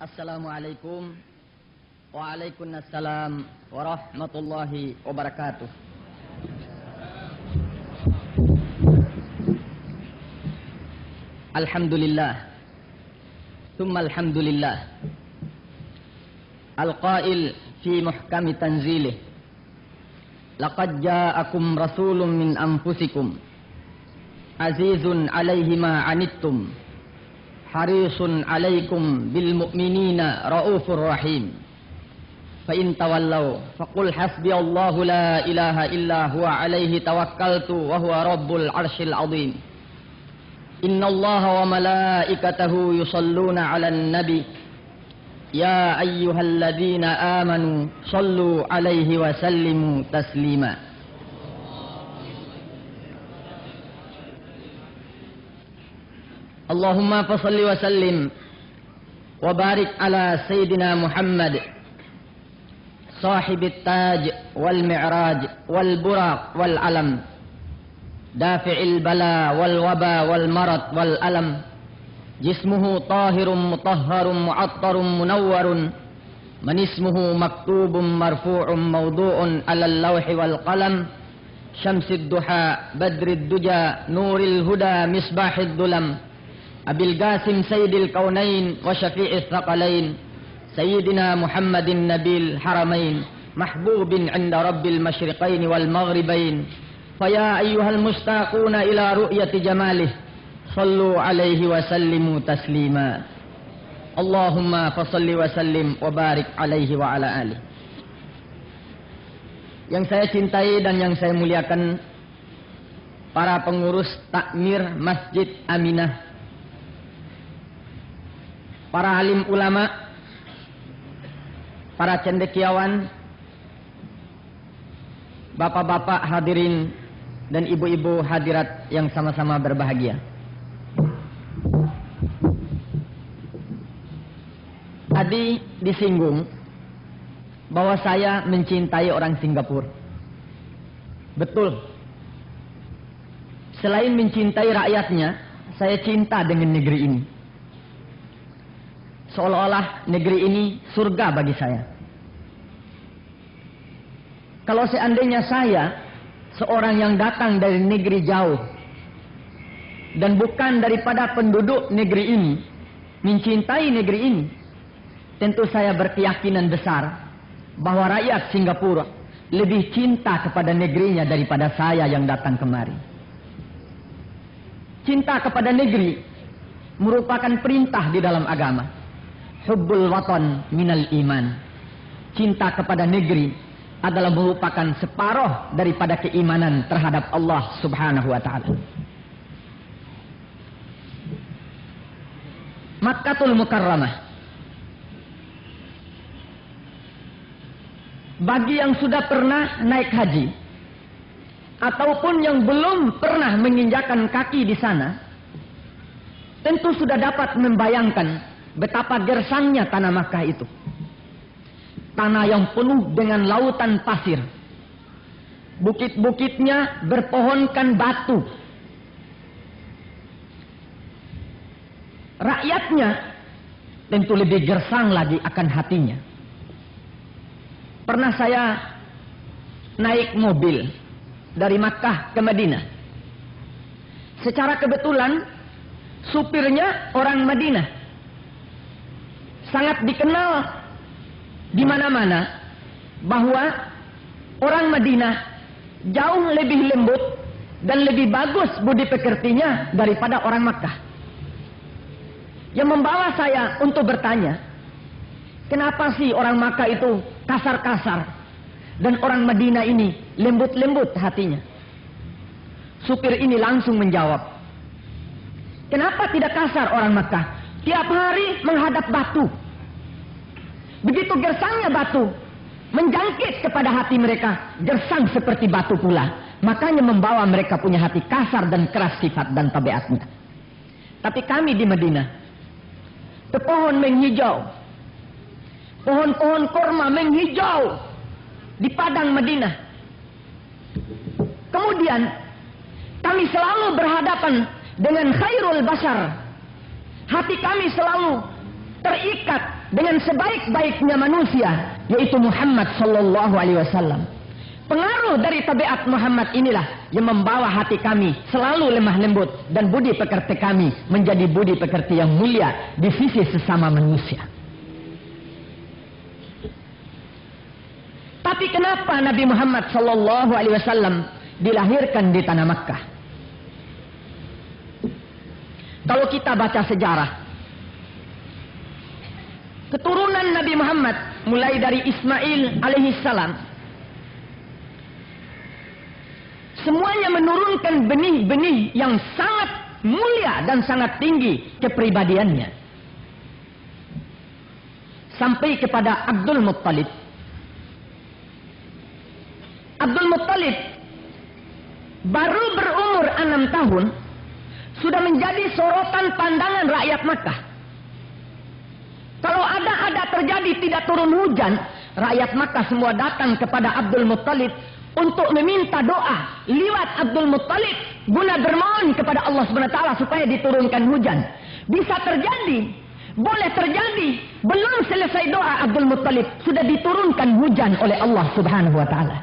Assalamualaikum Waalaikumsalam warahmatullahi wabarakatuh. Alhamdulillah Thumma alhamdulillah Al-qail fi muhkami tanzilih Laqad ja'akum rasulun min anfusikum Azizun alaihi ma anittum Harisun alaikum bil mu'minina raufur rahim. Fa in tawallaw faqul hasbiyallahu la ilaha illa huwa alaihi tawakkaltu wa huwa rabbul arsyil azim. Innallaha wa malaikatahu yusalluna 'alan nabi. Ya ayyuhalladzina amanu sallu 'alaihi wa sallimu taslima. Allahumma fasalli wa sallim wa barik ala Sayyidina Muhammad sahibit taj wal mi'raj wal buraq wal alam dafi'il bala wal waba wal marad wal alam jismuhu tahirun mutahharun mu'attarun munawwarun man ismuhu maktubun marfu'un mawdu'un alal lawhi wal qalam syamsid duha badrid duja nuril huda misbahid dulam Abil Qasim Sayyidil Kaunain wa Syafi'is Thaqalain Sayyidina Muhammadin Nabil Haramain Mahbubin 'inda Rabbil Masyriqain wal Maghribain Faya ayyuhal mustaquna ila ru'yati jamalih Sallu alaihi wa sallimu taslima Allahumma fasalli wa sallim wa barik alaihi wa ala alihi. Yang saya cintai dan yang saya muliakan, para pengurus takmir Masjid Aminah, para alim ulama, para cendekiawan, bapak-bapak hadirin dan ibu-ibu hadirat yang sama-sama berbahagia. Tadi disinggung bahwa saya mencintai orang Singapura. Betul. Selain mencintai rakyatnya, saya cinta dengan negeri ini. Seolah-olah negeri ini surga bagi saya. Kalau seandainya saya seorang yang datang dari negeri jauh dan bukan daripada penduduk negeri ini, mencintai negeri ini, tentu saya berkeyakinan besar bahwa rakyat Singapura lebih cinta kepada negerinya daripada saya yang datang kemari. Cinta kepada negeri merupakan perintah di dalam agama. Hubbul watan minal iman. Cinta kepada negeri adalah merupakan separuh daripada keimanan terhadap Allah Subhanahu wa ta'ala. Makkatul Mukarramah, bagi yang sudah pernah naik haji ataupun yang belum pernah menginjakan kaki di sana, tentu sudah dapat membayangkan betapa gersangnya tanah Makkah itu. Tanah yang penuh dengan lautan pasir. Bukit-bukitnya berpohonkan batu. Rakyatnya tentu lebih gersang lagi akan hatinya. Pernah saya naik mobil dari Makkah ke Madinah. Secara kebetulan supirnya orang Madinah. Sangat dikenal di mana-mana bahwa orang Madinah jauh lebih lembut dan lebih bagus budi pekertinya daripada orang Makkah. Yang membawa saya untuk bertanya, kenapa sih orang Makkah itu kasar-kasar dan orang Madinah ini lembut-lembut hatinya? Supir ini langsung menjawab, kenapa tidak kasar orang Makkah? Tiap hari menghadap batu. Begitu gersangnya batu menjangkit kepada hati mereka, gersang seperti batu pula. Makanya membawa mereka punya hati kasar dan keras sifat dan tabiatnya. Tapi kami di Madinah, pohon menghijau, pohon-pohon kurma menghijau di padang Madinah. Kemudian kami selalu berhadapan dengan khairul bashar. Hati kami selalu terikat dengan sebaik-baiknya manusia, yaitu Muhammad sallallahu alaihi wasallam. Pengaruh dari tabiat Muhammad inilah yang membawa hati kami selalu lemah lembut dan budi pekerti kami menjadi budi pekerti yang mulia di sisi sesama manusia. Tapi kenapa Nabi Muhammad sallallahu alaihi wasallam dilahirkan di tanah Makkah? Kalau kita baca sejarah, keturunan Nabi Muhammad mulai dari Ismail alaihi salam, semuanya menurunkan benih-benih yang sangat mulia dan sangat tinggi kepribadiannya. Sampai kepada Abdul Muttalib. Abdul Muttalib baru berumur 6 tahun, sudah menjadi sorotan pandangan rakyat Makkah. Kalau ada terjadi tidak turun hujan, rakyat Makkah semua datang kepada Abdul Muttalib untuk meminta doa liwat Abdul Muttalib guna bermohon kepada Allah SWT supaya diturunkan hujan. Bisa terjadi, boleh terjadi, belum selesai doa Abdul Muttalib sudah diturunkan hujan oleh Allah Subhanahu wa taala.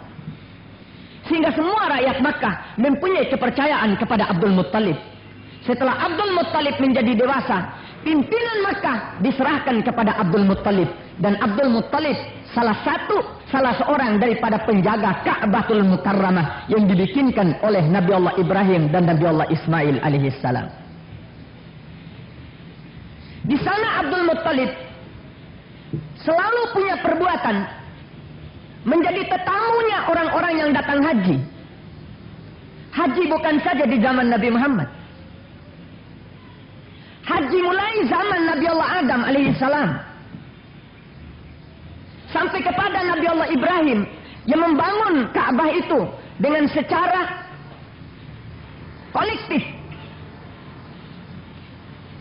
Sehingga semua rakyat Makkah mempunyai kepercayaan kepada Abdul Muttalib. Setelah Abdul Muttalib menjadi dewasa, pimpinan Makkah diserahkan kepada Abdul Muttalib, dan Abdul Muttalib salah seorang daripada penjaga Ka'batul Mukarramah yang dibikinkan oleh Nabi Allah Ibrahim dan Nabi Allah Ismail alaihi salam. Di sana Abdul Muttalib selalu punya perbuatan menjadi tetamunya orang-orang yang datang haji. Haji bukan saja di zaman Nabi Muhammad. Haji mulai zaman Nabi Allah Adam alaihi salam sampai kepada Nabi Allah Ibrahim yang membangun Ka'bah itu dengan secara kolektif.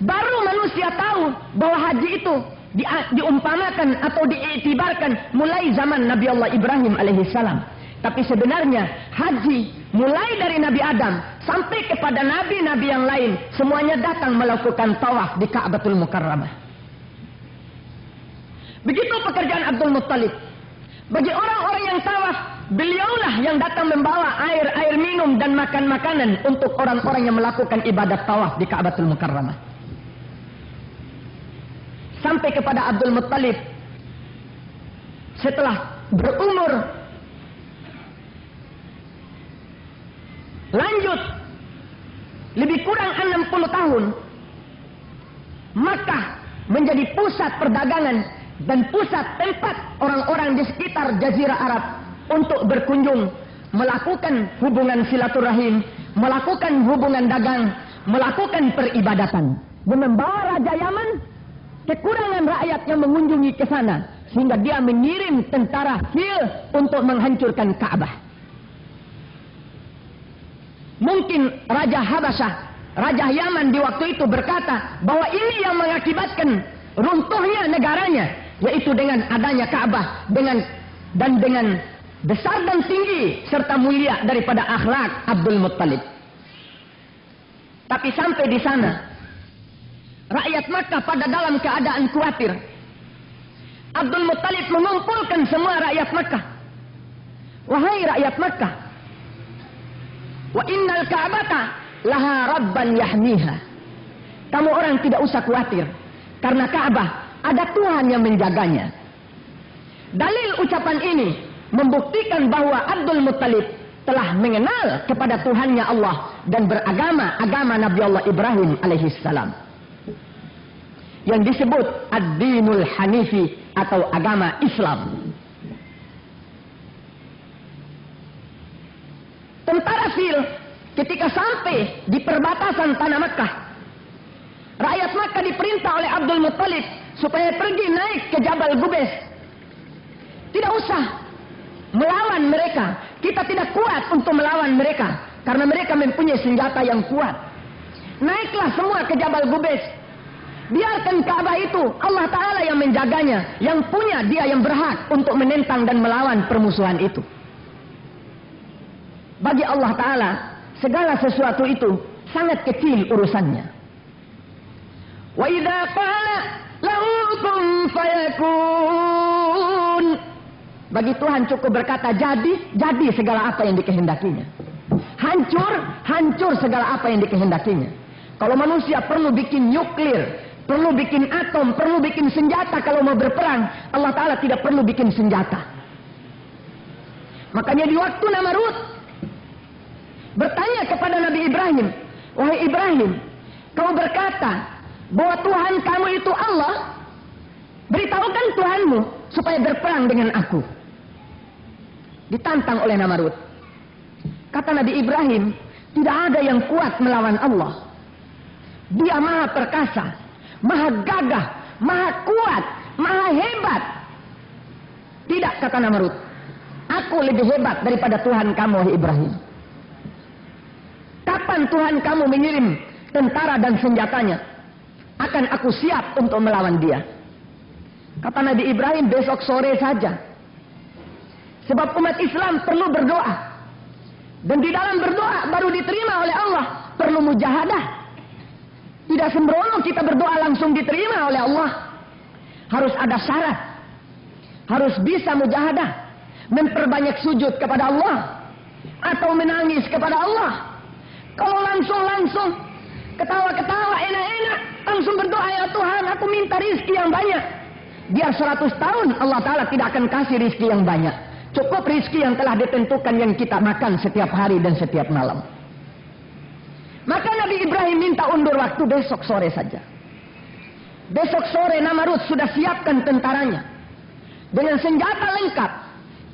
Baru manusia tahu bahwa haji itu diumpamakan atau diiktibarkan mulai zaman Nabi Allah Ibrahim alaihi salam. Tapi sebenarnya haji mulai dari Nabi Adam sampai kepada nabi-nabi yang lain semuanya datang melakukan tawaf di Ka'batul Mukarramah. Begitu pekerjaan Abdul Muttalib. Bagi orang-orang yang tawaf, beliaulah yang datang membawa air minum dan makan makanan untuk orang-orang yang melakukan ibadat tawaf di Ka'batul Mukarramah. Sampai kepada Abdul Muttalib setelah berumur lanjut lebih kurang 60 tahun, Makkah menjadi pusat perdagangan dan pusat tempat orang-orang di sekitar Jazirah Arab untuk berkunjung, melakukan hubungan silaturahim, melakukan hubungan dagang, melakukan peribadatan. Dan membawa Raja Yaman kekurangan rakyat yang mengunjungi ke sana, sehingga dia mengirim tentara Fil untuk menghancurkan Ka'bah. Mungkin Raja Habasyah, Raja Yaman di waktu itu berkata bahwa ini yang mengakibatkan runtuhnya negaranya, yaitu dengan adanya Ka'bah dengan besar dan tinggi serta mulia daripada akhlak Abdul Muttalib. Tapi sampai di sana, rakyat Makkah pada dalam keadaan khawatir. Abdul Muttalib mengumpulkan semua rakyat Makkah. Wahai rakyat Makkah, wa innal Ka'bata laha rabban yahmiha. Kamu orang tidak usah khawatir, karena Ka'bah ada Tuhan yang menjaganya. Dalil ucapan ini membuktikan bahwa Abdul Muttalib telah mengenal kepada Tuhannya Allah dan beragama agama Nabi Allah Ibrahim alaihi salam, yang disebut ad-dinul hanifi atau agama Islam. Tentara Fil ketika sampai di perbatasan tanah Makkah, rakyat Makkah diperintah oleh Abdul Muttalib supaya pergi naik ke Jabal Gubes. Tidak usah melawan mereka. Kita tidak kuat untuk melawan mereka karena mereka mempunyai senjata yang kuat. Naiklah semua ke Jabal Gubes. Biarkan Ka'bah itu Allah Ta'ala yang menjaganya, yang punya, dia yang berhak untuk menentang dan melawan permusuhan itu. Bagi Allah Ta'ala segala sesuatu itu sangat kecil urusannya. Wa idza qala lahu kun fayakun. Bagi Tuhan cukup berkata jadi segala apa yang dikehendakinya. Hancur segala apa yang dikehendakinya. Kalau manusia perlu bikin nuklir, perlu bikin atom, perlu bikin senjata kalau mau berperang, Allah Ta'ala tidak perlu bikin senjata. Makanya di waktu Namrud bertanya kepada Nabi Ibrahim, wahai Ibrahim, kau berkata bahwa Tuhan kamu itu Allah, beritahukan Tuhanmu supaya berperang dengan aku. Ditantang oleh Namrud. Kata Nabi Ibrahim, tidak ada yang kuat melawan Allah. Dia maha perkasa, maha gagah, maha kuat, maha hebat. Tidak, kata Namrud, aku lebih hebat daripada Tuhan kamu, wahai Ibrahim. Kapan Tuhan kamu mengirim tentara dan senjatanya? Akan aku siap untuk melawan dia. Kata Nabi Ibrahim, besok sore saja. Sebab umat Islam perlu berdoa. Dan di dalam berdoa baru diterima oleh Allah. Perlu mujahadah. Tidak sembrono kita berdoa langsung diterima oleh Allah. Harus ada syarat. Harus bisa mujahadah. Memperbanyak sujud kepada Allah. Atau menangis kepada Allah. Kalau langsung ketawa-ketawa enak-enak, langsung berdoa, ya Tuhan aku minta rizki yang banyak. Biar 100 tahun Allah Ta'ala tidak akan kasih rizki yang banyak. Cukup rizki yang telah ditentukan yang kita makan setiap hari dan setiap malam. Maka Nabi Ibrahim minta undur waktu besok sore saja. Besok sore Namrud sudah siapkan tentaranya. Dengan senjata lengkap.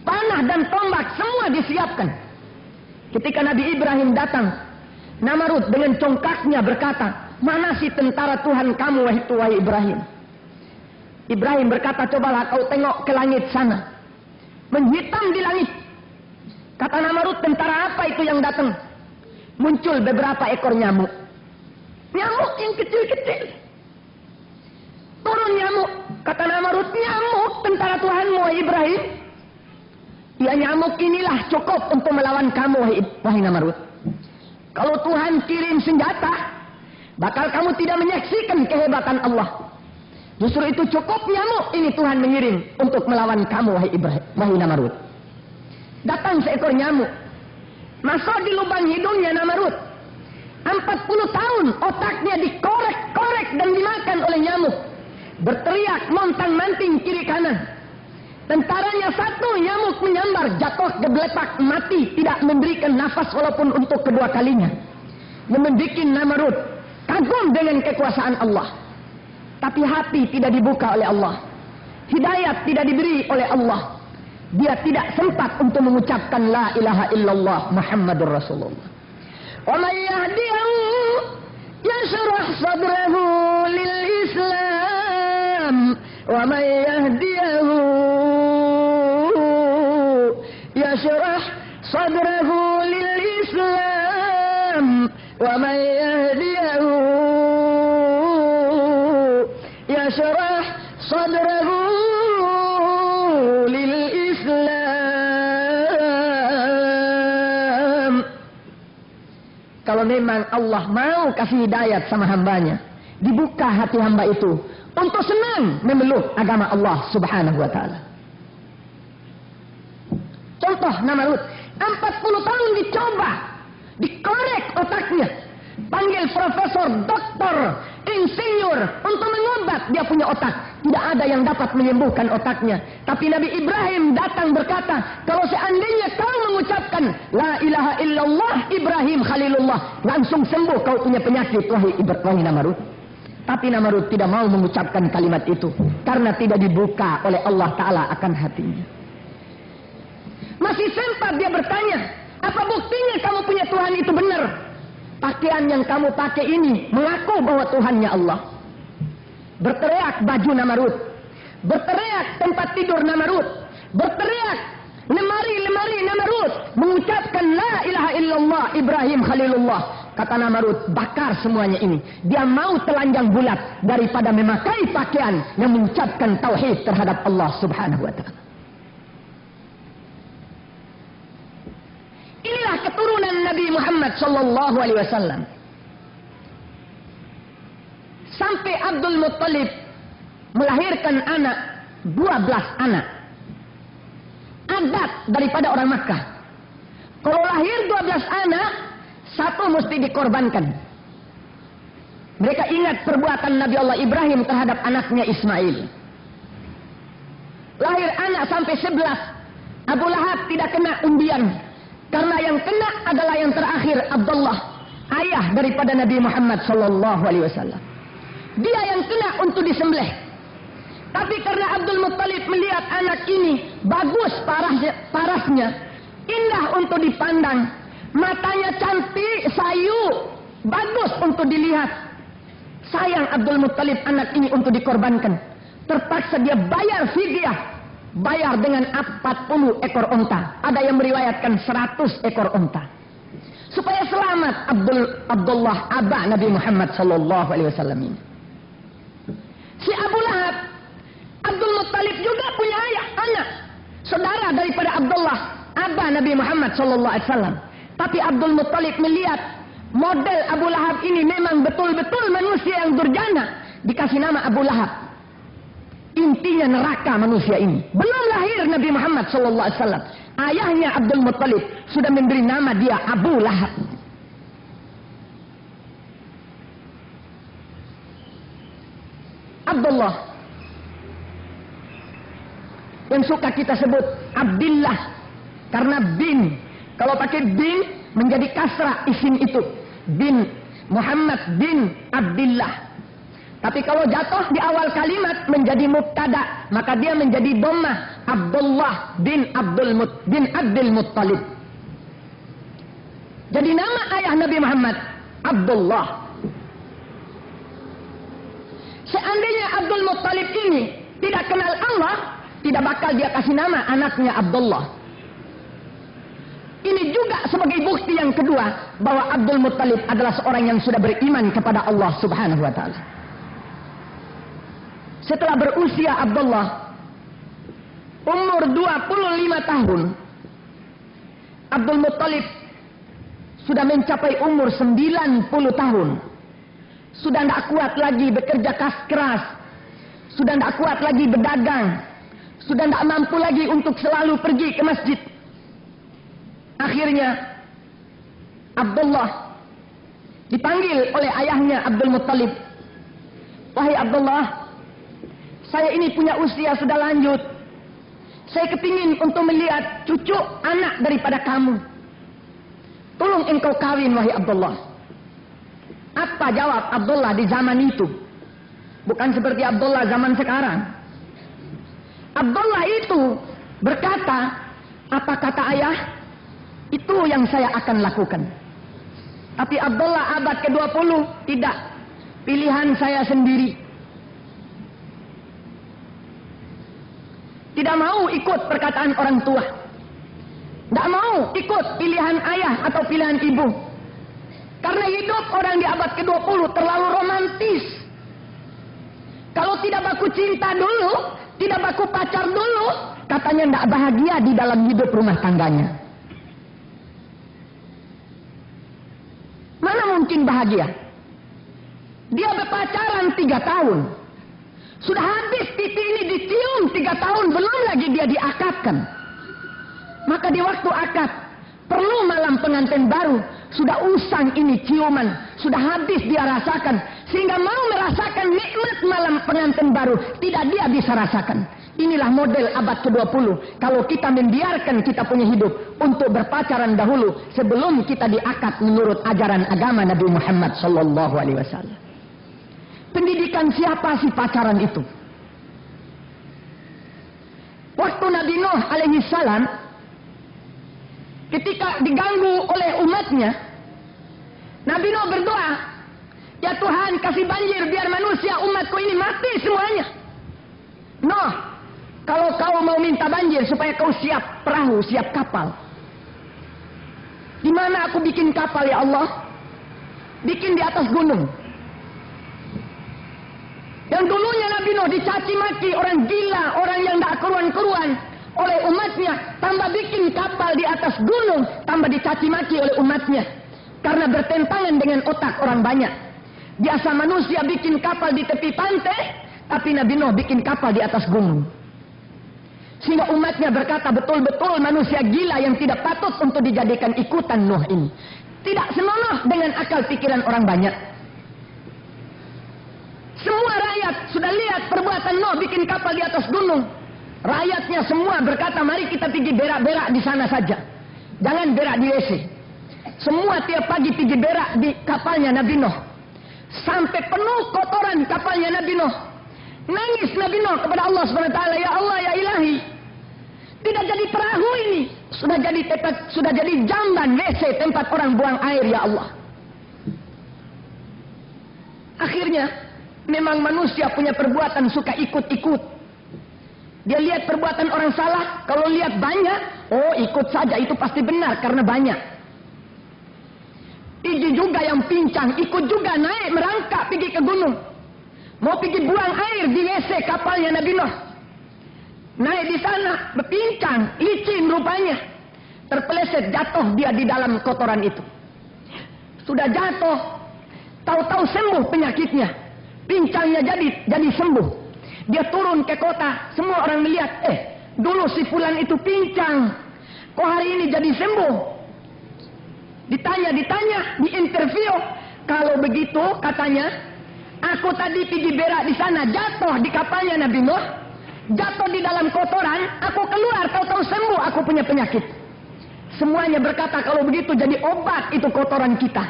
Panah dan tombak semua disiapkan. Ketika Nabi Ibrahim datang, Namrud dengan congkaknya berkata, mana si tentara Tuhan kamu wahai Ibrahim? Ibrahim berkata, cobalah kau tengok ke langit sana. Menghitam di langit. Kata Namrud, tentara apa itu yang datang? Muncul beberapa ekor nyamuk. Nyamuk yang kecil-kecil. Turun nyamuk. Kata Namrud, nyamuk tentara Tuhanmu wahai Ibrahim? Ya nyamuk inilah cukup untuk melawan kamu wahai Namrud. Kalau Tuhan kirim senjata, bakal kamu tidak menyaksikan kehebatan Allah. Justru itu cukup nyamuk ini Tuhan mengirim untuk melawan kamu wahai Ibrahim, wahai Namrud. Datang seekor nyamuk, masuk di lubang hidungnya Namrud. 40 tahun otaknya dikorek-korek dan dimakan oleh nyamuk. Berteriak montang-manting kiri kanan. Tentaranya satu, nyamuk menyambar, jatuh gebletak, mati, tidak memberikan nafas walaupun untuk kedua kalinya. Yang membuat Namrud kagum dengan kekuasaan Allah. Tapi hati tidak dibuka oleh Allah. Hidayat tidak diberi oleh Allah. Dia tidak sempat untuk mengucapkan la ilaha illallah Muhammadur Rasulullah. Wa may yahdihu yashrah sadrahu lil Islam. Wa may yahdihu yashrah sadrahu lil Islam. Wa may yahdihu yashrah sadrahu lil Islam. Kalau memang Allah mau kasih hidayat sama hambanya, dibuka hati hamba itu untuk senang memeluk agama Allah Subhanahu wa ta'ala. Contoh Namrud, 40 tahun dicoba, dikorek otaknya, panggil profesor, doktor, insinyur untuk mengobat dia punya otak. Tidak ada yang dapat menyembuhkan otaknya. Tapi Nabi Ibrahim datang berkata, kalau seandainya kau mengucapkan la ilaha illallah Ibrahim Khalilullah, langsung sembuh kau punya penyakit wahai Namrud. Tapi Namrud tidak mau mengucapkan kalimat itu karena tidak dibuka oleh Allah Ta'ala akan hatinya. Masih sempat dia bertanya, apa buktinya kamu punya Tuhan itu benar? Pakaian yang kamu pakai ini mengaku bahwa Tuhannya Allah. Berteriak baju Namrud, berteriak tempat tidur Namrud, berteriak lemari Namrud, mengucapkan la ilaha illallah Ibrahim Khalilullah. Kata Namrud, bakar semuanya ini. Dia mau telanjang bulat daripada memakai pakaian yang mengucapkan tauhid terhadap Allah Subhanahu wa ta'ala. Inilah keturunan Nabi Muhammad sallallahu alaihi wasallam. Sampai Abdul Muttalib melahirkan anak 12 anak. Adat daripada orang Makkah. Kalau lahir 12 anak, satu mesti dikorbankan. Mereka ingat perbuatan Nabi Allah Ibrahim terhadap anaknya Ismail. Lahir anak sampai 11. Abu Lahab tidak kena undian. Karena yang kena adalah yang terakhir, Abdullah, ayah daripada Nabi Muhammad SAW. Dia yang kena untuk disembelih. Tapi karena Abdul Muttalib melihat anak ini bagus parasnya, indah untuk dipandang, matanya cantik, sayu, bagus untuk dilihat. Sayang Abdul Muttalib anak ini untuk dikorbankan. Terpaksa dia bayar fidyah, bayar dengan 40 ekor unta. Ada yang meriwayatkan 100 ekor unta. Supaya selamat Abdullah abah Nabi Muhammad SAW ini. Si Abu Lahab, Abdul Muttalib juga punya anak, saudara daripada Abdullah, abah Nabi Muhammad SAW. Tapi Abdul Muttalib melihat model Abu Lahab ini memang betul-betul manusia yang durjana, dikasih nama Abu Lahab. Intinya neraka manusia ini. Belum lahir Nabi Muhammad SAW, ayahnya Abdul Muttalib sudah memberi nama dia Abu Lahab. Abdullah yang suka kita sebut Abdillah, karena bin, kalau pakai bin menjadi kasrah isim itu, bin Muhammad bin Abdillah. Tapi kalau jatuh di awal kalimat menjadi mubtada, maka dia menjadi dhammah, Abdullah bin Abdul Muttalib. Jadi nama ayah Nabi Muhammad Abdullah. Seandainya Abdul Muttalib ini tidak kenal Allah, tidak bakal dia kasih nama anaknya Abdullah. Ini juga sebagai bukti yang kedua bahwa Abdul Muttalib adalah seorang yang sudah beriman kepada Allah Subhanahu wa taala. Setelah berusia Abdullah umur 25 tahun, Abdul Muttalib sudah mencapai umur 90 tahun. Sudah tidak kuat lagi bekerja keras, sudah tidak kuat lagi berdagang, sudah tidak mampu lagi untuk selalu pergi ke masjid. Akhirnya Abdullah dipanggil oleh ayahnya Abdul Muttalib. Wahai Abdullah, saya ini punya usia sudah lanjut. Saya kepingin untuk melihat cucu anak daripada kamu. Tolong engkau kawin wahai Abdullah. Apa jawab Abdullah di zaman itu? Bukan seperti Abdullah zaman sekarang. Abdullah itu berkata, apa kata ayah? Itu yang saya akan lakukan. Tapi Abdullah abad ke-20 tidak. Pilihan saya sendiri. Tidak mau ikut perkataan orang tua. Tidak mau ikut pilihan ayah atau pilihan ibu. Karena hidup orang di abad ke-20 terlalu romantis. Kalau tidak baku cinta dulu, tidak baku pacar dulu, katanya tidak bahagia di dalam hidup rumah tangganya. Mana mungkin bahagia? Dia berpacaran 3 tahun. Sudah habis pipi ini dicium 3 tahun, belum lagi dia diakadkan. Maka di waktu akad, perlu malam pengantin baru, sudah usang ini ciuman, sudah habis dia rasakan. Sehingga mau merasakan nikmat malam pengantin baru, tidak dia bisa rasakan. Inilah model abad ke-20. Kalau kita membiarkan kita punya hidup untuk berpacaran dahulu, sebelum kita diakad menurut ajaran agama Nabi Muhammad SAW. Pendidikan siapa sih pacaran itu? Waktu Nabi Nuh alaihi salam ketika diganggu oleh umatnya, Nabi Nuh berdoa, ya Tuhan kasih banjir biar manusia umatku ini mati semuanya. Nuh, kalau kau mau minta banjir supaya kau siap perahu, siap kapal. Di mana aku bikin kapal ya Allah? Bikin di atas gunung. Yang dulunya Nabi Nuh dicaci maki, orang gila, orang yang tidak keruan-keruan oleh umatnya, tambah bikin kapal di atas gunung, tambah dicaci maki oleh umatnya. Karena bertentangan dengan otak orang banyak. Biasa manusia bikin kapal di tepi pantai, Tapi Nabi Nuh bikin kapal di atas gunung. Sehingga umatnya berkata, betul-betul manusia gila yang tidak patut untuk dijadikan ikutan Nuh ini. Tidak senonoh dengan akal pikiran orang banyak. Semua rakyat sudah lihat perbuatan Nuh bikin kapal di atas gunung. Rakyatnya semua berkata, mari kita pergi berak-berak di sana saja. Jangan berak di WC. Semua tiap pagi pergi berak di kapalnya Nabi Nuh. Sampai penuh kotoran kapalnya Nabi Nuh. Nangis Nabi Nuh kepada Allah SWT. Ya Allah, ya Ilahi. Tidak jadi perahu ini. Sudah jadi jamban WC, tempat orang buang air, ya Allah. Akhirnya, memang manusia punya perbuatan suka ikut-ikut. Dia lihat perbuatan orang salah, kalau lihat banyak, oh ikut saja, itu pasti benar karena banyak. Pergi juga yang pincang, ikut juga naik merangkak pergi ke gunung. Mau pergi buang air di WC kapalnya Nabi Nuh. Naik di sana, berpincang, licin rupanya. Terpeleset, jatuh dia di dalam kotoran itu. Sudah jatuh, tahu-tahu sembuh penyakitnya. Pincangnya jadi sembuh. Dia turun ke kota, semua orang melihat, dulu si fulan itu pincang, kok hari ini jadi sembuh? Ditanya, diinterview. Kalau begitu, katanya, aku tadi pergi berak di sana, jatuh di kapalnya Nabi Nuh, jatuh di dalam kotoran, aku keluar, tahu-tahu sembuh, aku punya penyakit. Semuanya berkata, kalau begitu jadi obat itu kotoran kita.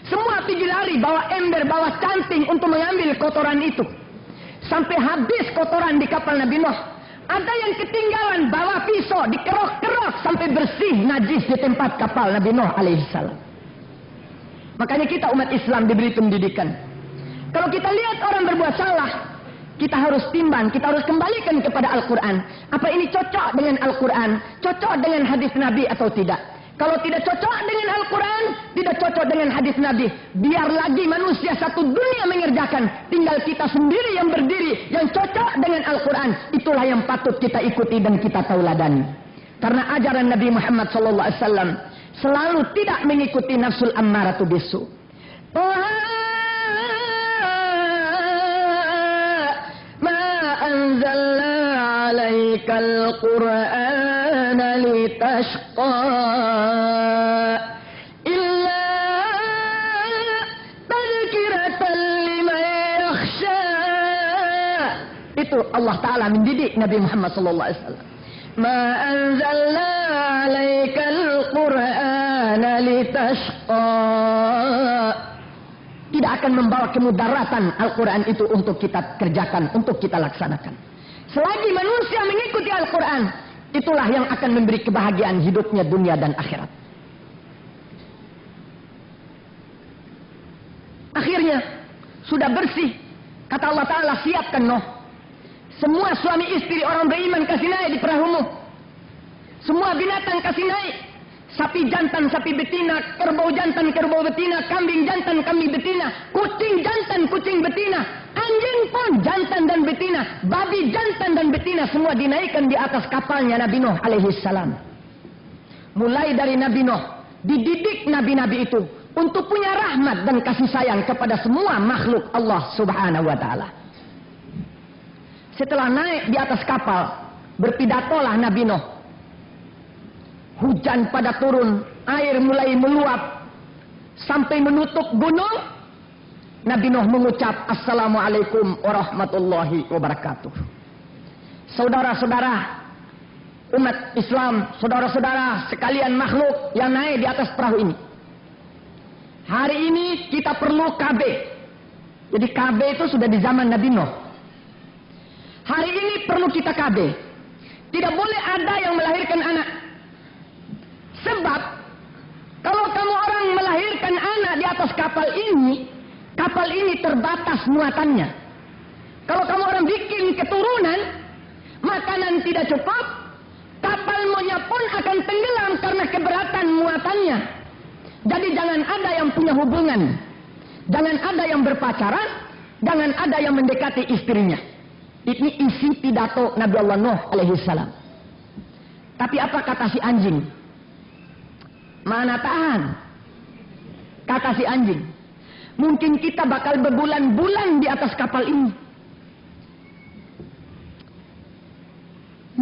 Semua pergi lari, bawa ember, bawa canting untuk mengambil kotoran itu. Sampai habis kotoran di kapal Nabi Nuh. Ada yang ketinggalan, bawa pisau, dikerok-kerok sampai bersih, najis di tempat kapal Nabi Nuh alaihissalam. Makanya kita umat Islam diberi pendidikan. Kalau kita lihat orang berbuat salah, kita harus timbang, kita harus kembalikan kepada Al-Quran. Apa ini cocok dengan Al-Quran? Cocok dengan hadis Nabi atau tidak? Kalau tidak cocok dengan Al-Quran, tidak cocok dengan hadis Nabi, biar lagi manusia satu dunia mengerjakan. Tinggal kita sendiri yang berdiri, yang cocok dengan Al-Quran. Itulah yang patut kita ikuti dan kita tauladani. Karena ajaran Nabi Muhammad SAW selalu tidak mengikuti nafsul ammaratu bisu. أنزلنا عليك القرآن لتشقى إلا تذكرة لمن يخشى. Itu Allah Ta'ala mendidik Nabi Muhammad SAW. ما أنزلنا عليك القرآن لتشقى. Tidak akan membawa kemudaratan Al-Quran itu untuk kita kerjakan, untuk kita laksanakan. Selagi manusia mengikuti Al-Quran, itulah yang akan memberi kebahagiaan hidupnya dunia dan akhirat. Akhirnya, sudah bersih. Kata Allah Ta'ala, siapkan Nuh. Semua suami istri orang beriman kasih naik di perahumu. Semua binatang kasih naik. Sapi jantan, sapi betina, kerbau jantan, kerbau betina, kambing jantan, kambing betina, kucing jantan, kucing betina, anjing pun jantan dan betina, babi jantan dan betina, semua dinaikkan di atas kapalnya Nabi Nuh alaihissalam. Mulai dari Nabi Nuh, dididik nabi-nabi itu untuk punya rahmat dan kasih sayang kepada semua makhluk Allah Subhanahu wa Ta'ala. Setelah naik di atas kapal, berpidatolah Nabi Nuh. Hujan pada turun, air mulai meluap sampai menutup gunung. Nabi Nuh mengucap, Assalamualaikum warahmatullahi wabarakatuh. Saudara-saudara umat Islam, saudara-saudara sekalian makhluk yang naik di atas perahu ini. Hari ini kita perlu KB. Jadi KB itu sudah di zaman Nabi Nuh. Hari ini perlu kita KB. Tidak boleh ada yang melahirkan anak. Sebab, kalau kamu orang melahirkan anak di atas kapal ini terbatas muatannya. Kalau kamu orang bikin keturunan, makanan tidak cukup, kapalnya pun akan tenggelam karena keberatan muatannya. Jadi jangan ada yang punya hubungan, jangan ada yang berpacaran, jangan ada yang mendekati istrinya. Ini isi pidato Nabi Allah Nuh alaihissalam. Tapi apa kata si anjing? Mana tahan? Kata si anjing, mungkin kita bakal berbulan-bulan di atas kapal ini.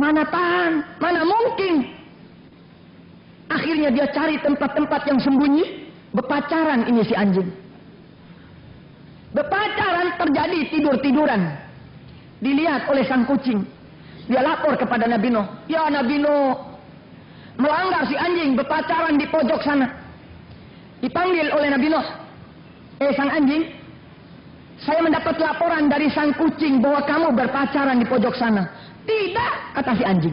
Mana tahan, mana mungkin. Akhirnya dia cari tempat-tempat yang sembunyi, berpacaran ini si anjing. Berpacaran terjadi tidur-tiduran. Dilihat oleh sang kucing. Dia lapor kepada Nabi Nuh. Ya Nabi Nuh, melanggar si anjing berpacaran di pojok sana. Dipanggil oleh Nabi Nuh. Sang anjing, saya mendapat laporan dari sang kucing bahwa kamu berpacaran di pojok sana. Tidak, kata si anjing.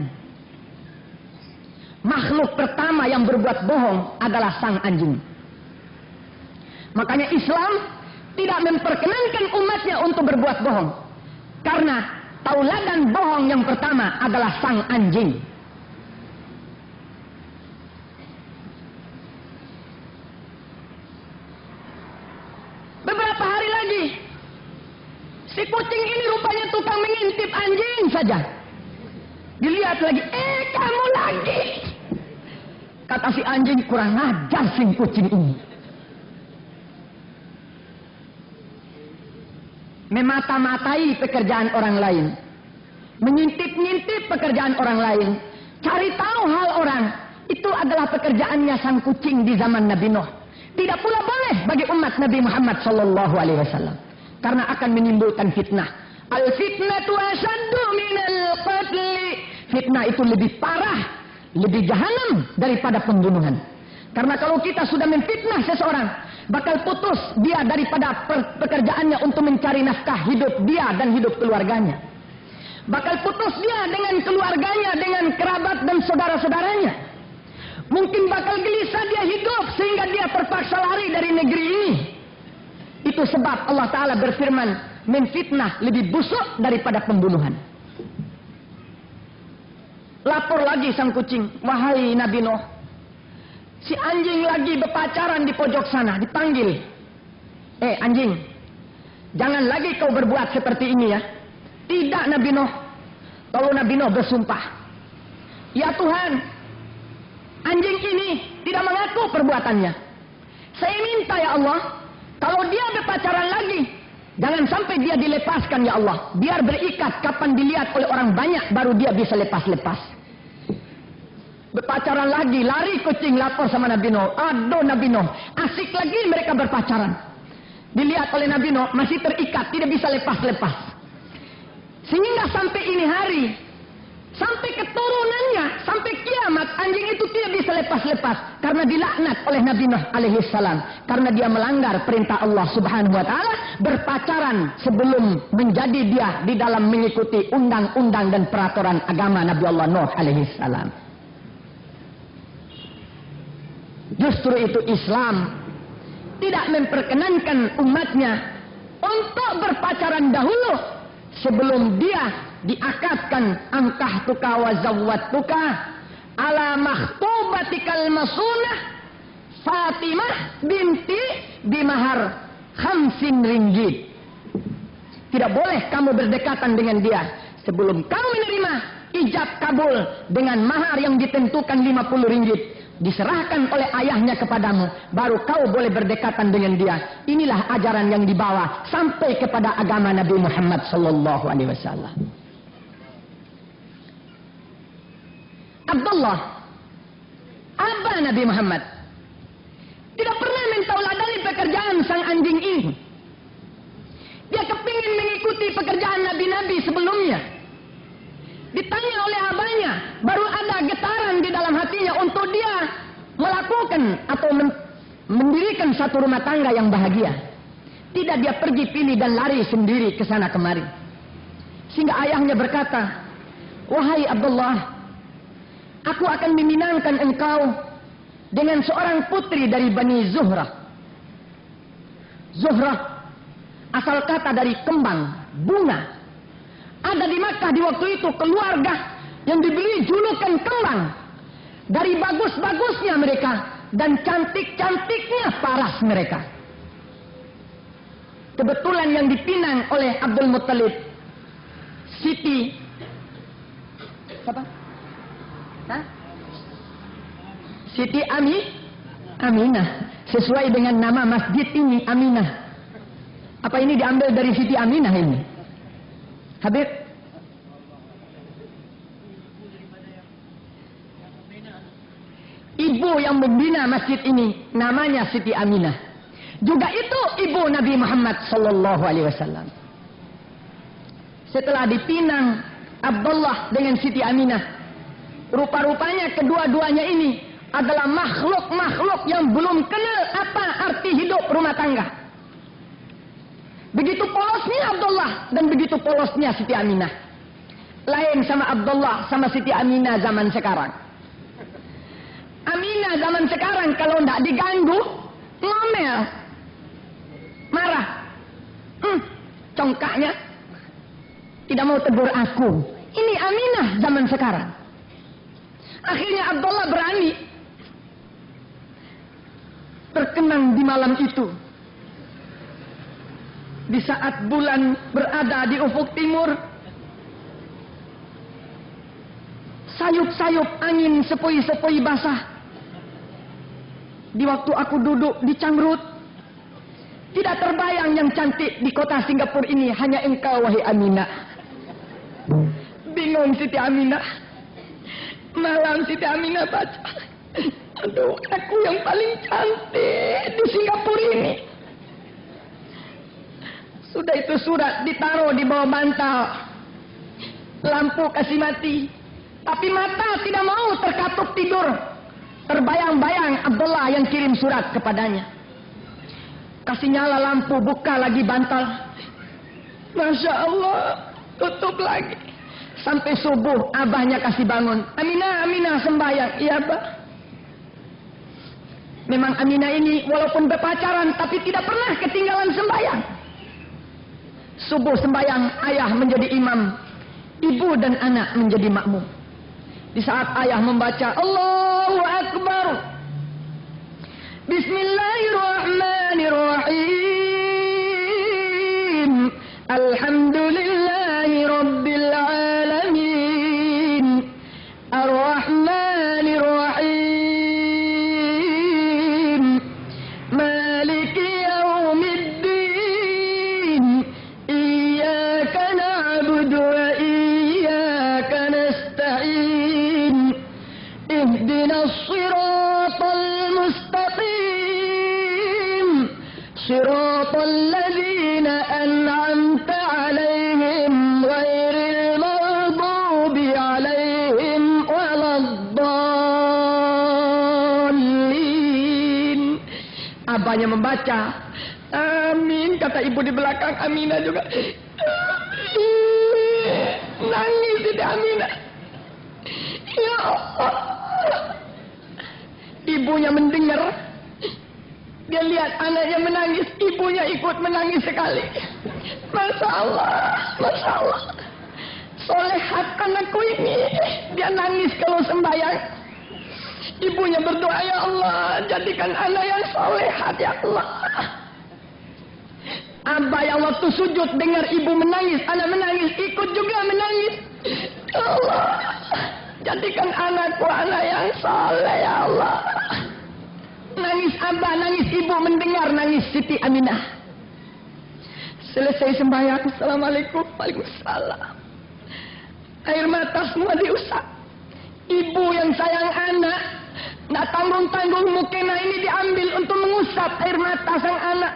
Makhluk pertama yang berbuat bohong adalah sang anjing. Makanya Islam tidak memperkenankan umatnya untuk berbuat bohong. Karena tauladan bohong yang pertama adalah sang anjing. Beberapa hari lagi, si kucing ini rupanya tukang mengintip anjing saja. Dilihat lagi, kamu lagi. Kata si anjing, kurang ajar si kucing ini. Memata-matai pekerjaan orang lain. Mengintip-ngintip pekerjaan orang lain. Cari tahu hal orang. Itu adalah pekerjaannya sang kucing di zaman Nabi Nuh. Tidak pula boleh bagi umat Nabi Muhammad SAW. Karena akan menimbulkan fitnah. Al-fitnatu asyaddu minal qatli. Fitnah itu lebih parah, lebih jahanam daripada pembunuhan. Karena kalau kita sudah memfitnah seseorang, bakal putus dia daripada pekerjaannya untuk mencari nafkah hidup dia dan hidup keluarganya. Bakal putus dia dengan keluarganya, dengan kerabat dan saudara-saudaranya. Mungkin bakal gelisah dia hidup sehingga dia terpaksa lari dari negeri ini. Itu sebab Allah Ta'ala berfirman, memfitnah lebih busuk daripada pembunuhan. Lapor lagi sang kucing, wahai Nabi Nuh, si anjing lagi berpacaran di pojok sana. Dipanggil, anjing, jangan lagi kau berbuat seperti ini ya. Tidak Nabi Nuh. Lalu Nabi Nuh bersumpah, ya Tuhan, anjing ini tidak mengaku perbuatannya. Saya minta ya Allah, kalau dia berpacaran lagi, jangan sampai dia dilepaskan ya Allah. Biar berikat, kapan dilihat oleh orang banyak baru dia bisa lepas-lepas. Berpacaran lagi, lari kucing lapor sama Nabi Nuh. Aduh Nabi Nuh, asik lagi mereka berpacaran. Dilihat oleh Nabi Nuh, masih terikat, tidak bisa lepas-lepas. Sehingga sampai ini hari, sampai keturunannya, sampai kiamat, anjing itu tidak bisa lepas-lepas. Karena dilaknat oleh Nabi Nuh alaihi salam. Karena dia melanggar perintah Allah subhanahu wa ta'ala, berpacaran sebelum menjadi dia di dalam mengikuti undang-undang dan peraturan agama Nabi Allah Nuh alaihi salam. Justru itu Islam tidak memperkenankan umatnya untuk berpacaran dahulu sebelum dia diakadkan ankahtuka wa zawwatuka ala makhtubatikal masunah Fatimah binti bimahar 50 ringgit. Tidak boleh kamu berdekatan dengan dia sebelum kamu menerima ijab kabul dengan mahar yang ditentukan 50 ringgit. Diserahkan oleh ayahnya kepadamu, baru kau boleh berdekatan dengan dia. Inilah ajaran yang dibawa sampai kepada agama Nabi Muhammad sallallahu alaihi wasallam. Abdullah, abah Nabi Muhammad, tidak pernah mentauladani pekerjaan sang anjing ini. Dia kepingin mengikuti pekerjaan nabi-nabi sebelumnya. Ditanya oleh abahnya, baru ada getaran di dalam hatinya untuk dia melakukan atau mendirikan satu rumah tangga yang bahagia. Tidak dia pergi pilih dan lari sendiri ke sana kemari. Sehingga ayahnya berkata, wahai Abdullah, aku akan meminangkan engkau dengan seorang putri dari Bani Zuhrah. Zuhrah asal kata dari kembang, bunga. Ada di Makkah di waktu itu keluarga yang diberi julukan kembang. Dari bagus-bagusnya mereka dan cantik-cantiknya paras mereka. Kebetulan yang dipinang oleh Abdul Muttalib, Siti siapa? Siti Aminah. Sesuai dengan nama masjid ini, Aminah. Apa ini diambil dari Siti Aminah ini? Habib, ibu yang membina masjid ini namanya Siti Aminah. Juga itu ibu Nabi Muhammad sallallahu alaihi wasallam. Setelah dipinang Abdullah dengan Siti Aminah, rupa-rupanya kedua-duanya ini adalah makhluk-makhluk yang belum kenal apa arti hidup rumah tangga. Begitu polosnya Abdullah dan begitu polosnya Siti Aminah. Lain sama Abdullah sama Siti Aminah zaman sekarang. Aminah zaman sekarang kalau tidak diganggu, ngomel, marah, congkaknya, tidak mau tegur aku. Ini Aminah zaman sekarang. Akhirnya Abdullah berani terkenang di malam itu. Di saat bulan berada di ufuk timur, sayup-sayup angin sepoi-sepoi basah. Di waktu aku duduk di Cangkrut, tidak terbayang yang cantik di kota Singapura ini hanya engkau, wahai Aminah. Bingung Siti Aminah. Malam Siti Aminah baca, aduh, aku yang paling cantik di Singapura ini. Sudah itu surat ditaruh di bawah bantal. Lampu kasih mati. Tapi mata tidak mau terkatup tidur. Terbayang-bayang Abdullah yang kirim surat kepadanya. Kasih nyala lampu, buka lagi bantal. Masya Allah, tutup lagi. Sampai subuh abahnya kasih bangun. Aminah, Aminah sembahyang. Iya, Abah. Memang Aminah ini walaupun berpacaran tapi tidak pernah ketinggalan sembahyang. Subuh sembahyang, ayah menjadi imam, ibu dan anak menjadi makmum. Di saat ayah membaca Allahu Akbar, Bismillahirrahmanirrahim, Alhamdulillahi Rabbil Alamin, Ar-Rahmanirrahim, Maliki Yawmiddin, Iyyaka na'budu wa iyyaka nasta'in, Ihdinas siratal mustaqim, Siratal ladzina an'amta 'alaihim ghairil maghdubi 'alaihim waladdallin. Abahnya membaca, amin, kata ibu di belakang. Aminah juga nangis di Aminah. Ya Allah. Ibunya mendengar, dia lihat anaknya menangis, ibunya ikut menangis sekali. Masya Allah, Masya Allah. Solehat anakku ini, dia nangis kalau sembahyang. Ibunya berdoa, ya Allah, jadikan anak yang solehat, ya Allah. Abah yang waktu sujud dengar ibu menangis, anak menangis, ikut juga menangis. Ya Allah, jadikan anakku anak yang soleh, ya Allah. Nangis abah, nangis ibu mendengar nangis Siti Aminah. Selesai sembahyang, Assalamualaikum, Waalaikumsalam. Air mata semua diusap. Ibu yang sayang anak, nak tanggung-tanggung mukena ini diambil untuk mengusap air mata sang anak.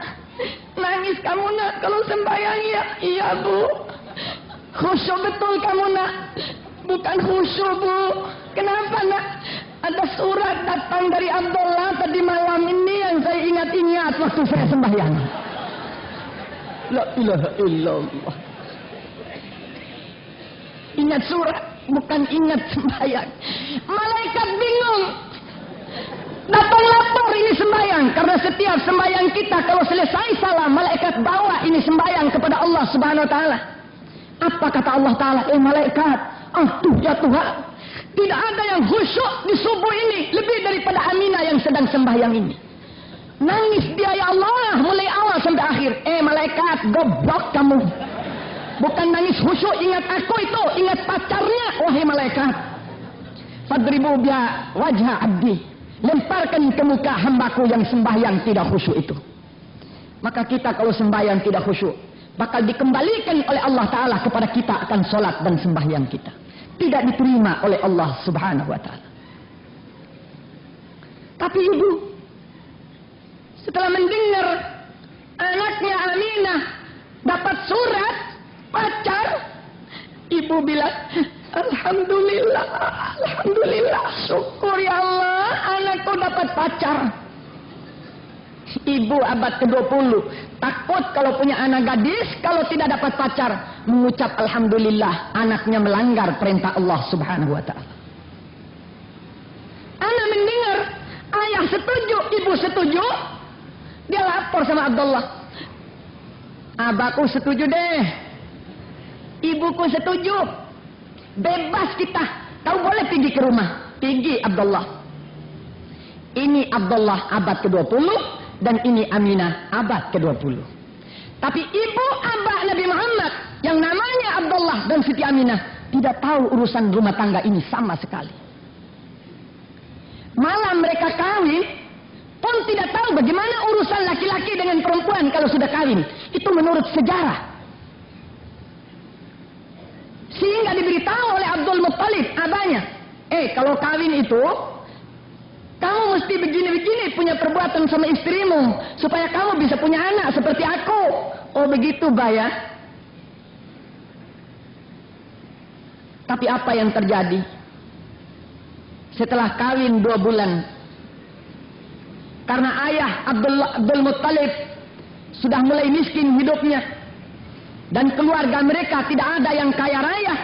Nangis kamu nak kalau sembahyang, ya? Iya bu. Khusyuk betul kamu nak. Bukan khusyuk bu. Kenapa nak? Ada surat datang dari Abdullah tadi malam ini yang saya ingat-ingat waktu saya sembahyang. La ilaha illallah. Ingat surat, bukan ingat sembahyang. Malaikat bingung. Datang lapor ini sembahyang. Karena setiap sembahyang kita kalau selesai salah, malaikat bawa ini sembahyang kepada Allah Subhanahu Wa Taala. Apa kata Allah Taala? Malaikat, ya Tuhan, tidak ada yang khusyuk di subuh ini lebih daripada Aminah yang sedang sembahyang ini. Nangis dia, ya Allah, mulai awal sampai akhir. Malaikat, goblok kamu. Bukan nangis khusyuk, ingat aku itu, ingat pacarnya, wahai malaikat. Fadribu biha wajha abdi. Lemparkan ke muka hambaku yang sembahyang tidak khusyuk itu. Maka kita kalau sembahyang tidak khusyuk, bakal dikembalikan oleh Allah Ta'ala kepada kita akan solat dan sembahyang kita. Tidak diterima oleh Allah Subhanahu Wa Ta'ala. Tapi ibu setelah mendengar anaknya Aminah dapat surat pacar, ibu bilang, Alhamdulillah, Alhamdulillah, syukur ya Allah, anakku dapat pacar. Ibu abad ke-20 takut kalau punya anak gadis, kalau tidak dapat pacar, mengucap Alhamdulillah, anaknya melanggar perintah Allah Subhanahu wa ta'ala. Anak mendengar ayah setuju, ibu setuju, dia lapor sama Abdullah. Abahku setuju deh, ibuku setuju, bebas kita, kau boleh pergi ke rumah. Pergi Abdullah. Ini Abdullah abad ke-20 dan ini Aminah abad ke-20. Tapi ibu abah Nabi Muhammad yang namanya Abdullah dan Siti Aminah tidak tahu urusan rumah tangga ini sama sekali. Malah mereka kawin pun tidak tahu bagaimana urusan laki-laki dengan perempuan kalau sudah kawin. Itu menurut sejarah. Sehingga diberitahu oleh Abdul Muttalib, abahnya, kalau kawin itu, kamu mesti begini-begini punya perbuatan sama istrimu, supaya kamu bisa punya anak seperti aku. Oh begitu, Bah ya. Tapi apa yang terjadi? Setelah kawin 2 bulan, karena ayah Abdul Muttalib sudah mulai miskin hidupnya, dan keluarga mereka tidak ada yang kaya raya,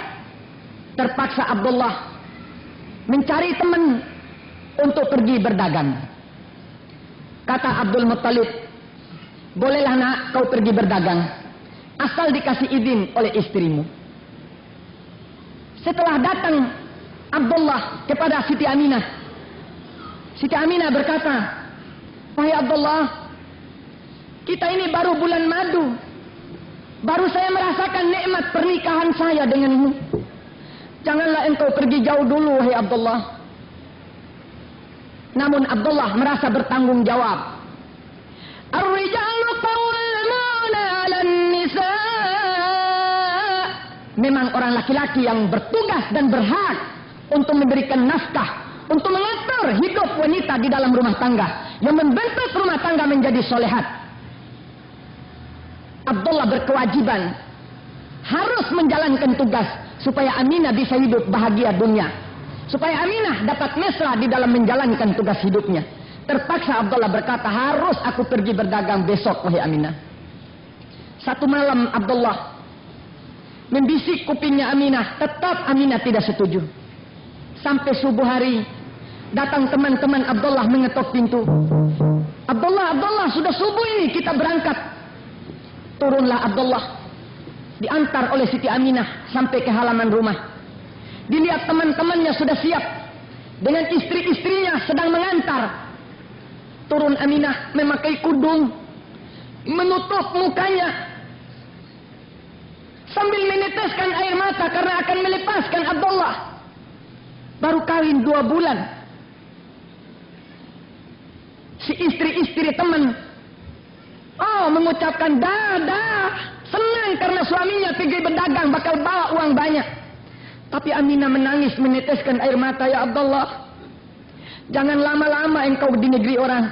terpaksa Abdullah mencari teman untuk pergi berdagang. Kata Abdul Muttalib, bolehlah nak kau pergi berdagang, asal dikasih izin oleh istrimu. Setelah datang Abdullah kepada Siti Aminah, Siti Aminah berkata, wahai Abdullah, kita ini baru bulan madu, baru saya merasakan nikmat pernikahan saya denganmu. Janganlah engkau pergi jauh dulu, wahai Abdullah. Namun Abdullah merasa bertanggung jawab. Ar-rijalu qawwamuna 'alan nisa'. Memang orang laki-laki yang bertugas dan berhak untuk memberikan nafkah, untuk mengatur hidup wanita di dalam rumah tangga, yang membentuk rumah tangga menjadi solehat. Abdullah berkewajiban harus menjalankan tugas supaya Aminah bisa hidup bahagia dunia, supaya Aminah dapat mesra di dalam menjalankan tugas hidupnya. Terpaksa Abdullah berkata, harus aku pergi berdagang besok, wahai Aminah. Satu malam Abdullah membisik kupingnya Aminah, tetap Aminah tidak setuju. Sampai subuh hari, datang teman-teman Abdullah mengetok pintu. Abdullah, sudah subuh ini, kita berangkat. Turunlah Abdullah, diantar oleh Siti Aminah sampai ke halaman rumah. Dilihat teman-temannya sudah siap, dengan istri-istrinya sedang mengantar. Turun Aminah memakai kudung, menutup mukanya, sambil meneteskan air mata karena akan melepaskan Abdullah. Baru kawin 2 bulan. Si istri-istri teman, mengucapkan dah, senang karena suaminya pergi berdagang bakal bawa uang banyak. Tapi Aminah menangis meneteskan air mata, ya Abdullah, jangan lama-lama engkau di negeri orang.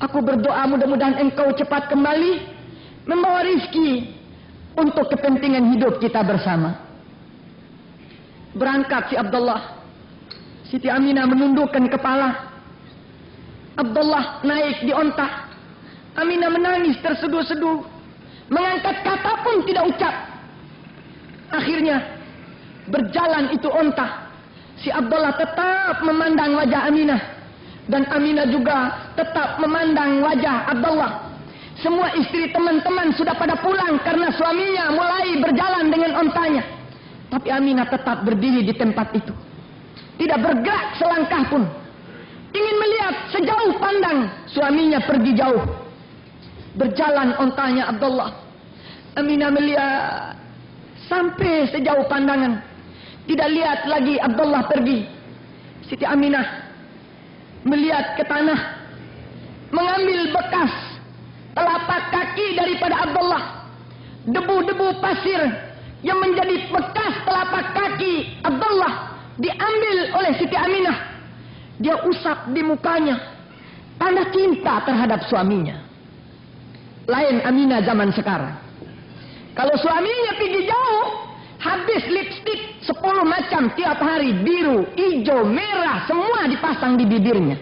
Aku berdoa mudah-mudahan engkau cepat kembali membawa rizki untuk kepentingan hidup kita bersama. Berangkat si Abdullah. Siti Aminah menundukkan kepala. Abdullah naik di onta. Aminah menangis terseduh-seduh, mengangkat kata pun tidak ucap. Akhirnya berjalan itu onta. Si Abdullah tetap memandang wajah Aminah, dan Aminah juga tetap memandang wajah Abdullah. Semua istri teman-teman sudah pada pulang karena suaminya mulai berjalan dengan ontanya. Tapi Aminah tetap berdiri di tempat itu, tidak bergerak selangkah pun. Ingin melihat sejauh pandang suaminya pergi jauh. Berjalan ontanya Abdullah. Aminah melihat sampai sejauh pandangan. Tidak lihat lagi Abdullah pergi. Siti Aminah melihat ke tanah, mengambil bekas telapak kaki daripada Abdullah. Debu-debu pasir yang menjadi bekas telapak kaki Abdullah diambil oleh Siti Aminah. Dia usap di mukanya. Tanda cinta terhadap suaminya. Lain Aminah zaman sekarang. Kalau suaminya pergi jauh, habis lipstik 10 macam tiap hari. Biru, hijau, merah, semua dipasang di bibirnya.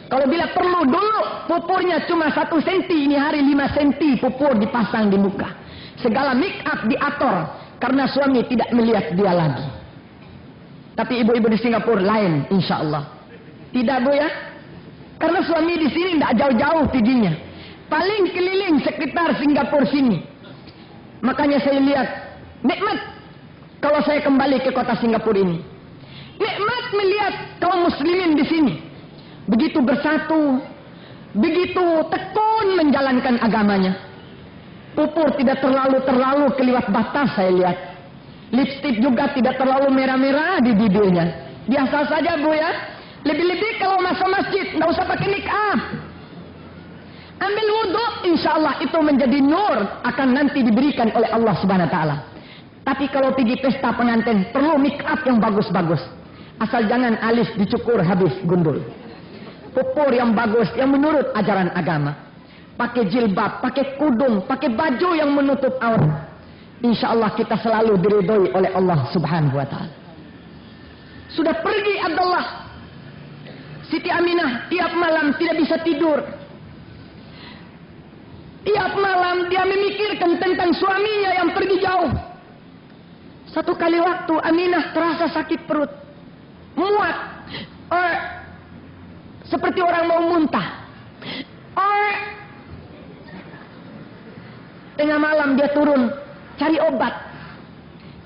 Kalau bila perlu dulu, pupurnya cuma 1 senti. Ini hari 5 senti pupur dipasang di muka. Segala make up diatur. Karena suami tidak melihat dia lagi. Tapi ibu-ibu di Singapura lain, insya Allah. Tidak Bu ya? Karena suami di sini tidak jauh-jauh perginya. Paling keliling sekitar Singapura sini. Makanya saya lihat nikmat kalau saya kembali ke kota Singapura ini. Nikmat melihat kaum muslimin di sini. Begitu bersatu, begitu tekun menjalankan agamanya. Pupur tidak terlalu keliwat batas saya lihat. Lipstik juga tidak terlalu merah-merah di bibirnya. Biasa saja Bu ya. Lebih-lebih kalau masuk masjid, tidak usah pakai make-up. Ambil wudhu, insya Allah itu menjadi nur akan nanti diberikan oleh Allah Subhanahu Wa Taala. Tapi kalau pergi pesta pengantin, perlu make-up yang bagus-bagus. Asal jangan alis dicukur habis gundul. Pupur yang bagus, yang menurut ajaran agama. Pakai jilbab, pakai kudung, pakai baju yang menutup aurat. Insya Allah kita selalu diridhoi oleh Allah Subhanahu Wa Taala. Sudah pergi Abdullah. Siti Aminah tiap malam tidak bisa tidur. Tiap malam dia memikirkan tentang suaminya yang pergi jauh. Satu kali waktu Aminah terasa sakit perut. Muak. Seperti orang mau muntah. Tengah malam dia turun cari obat.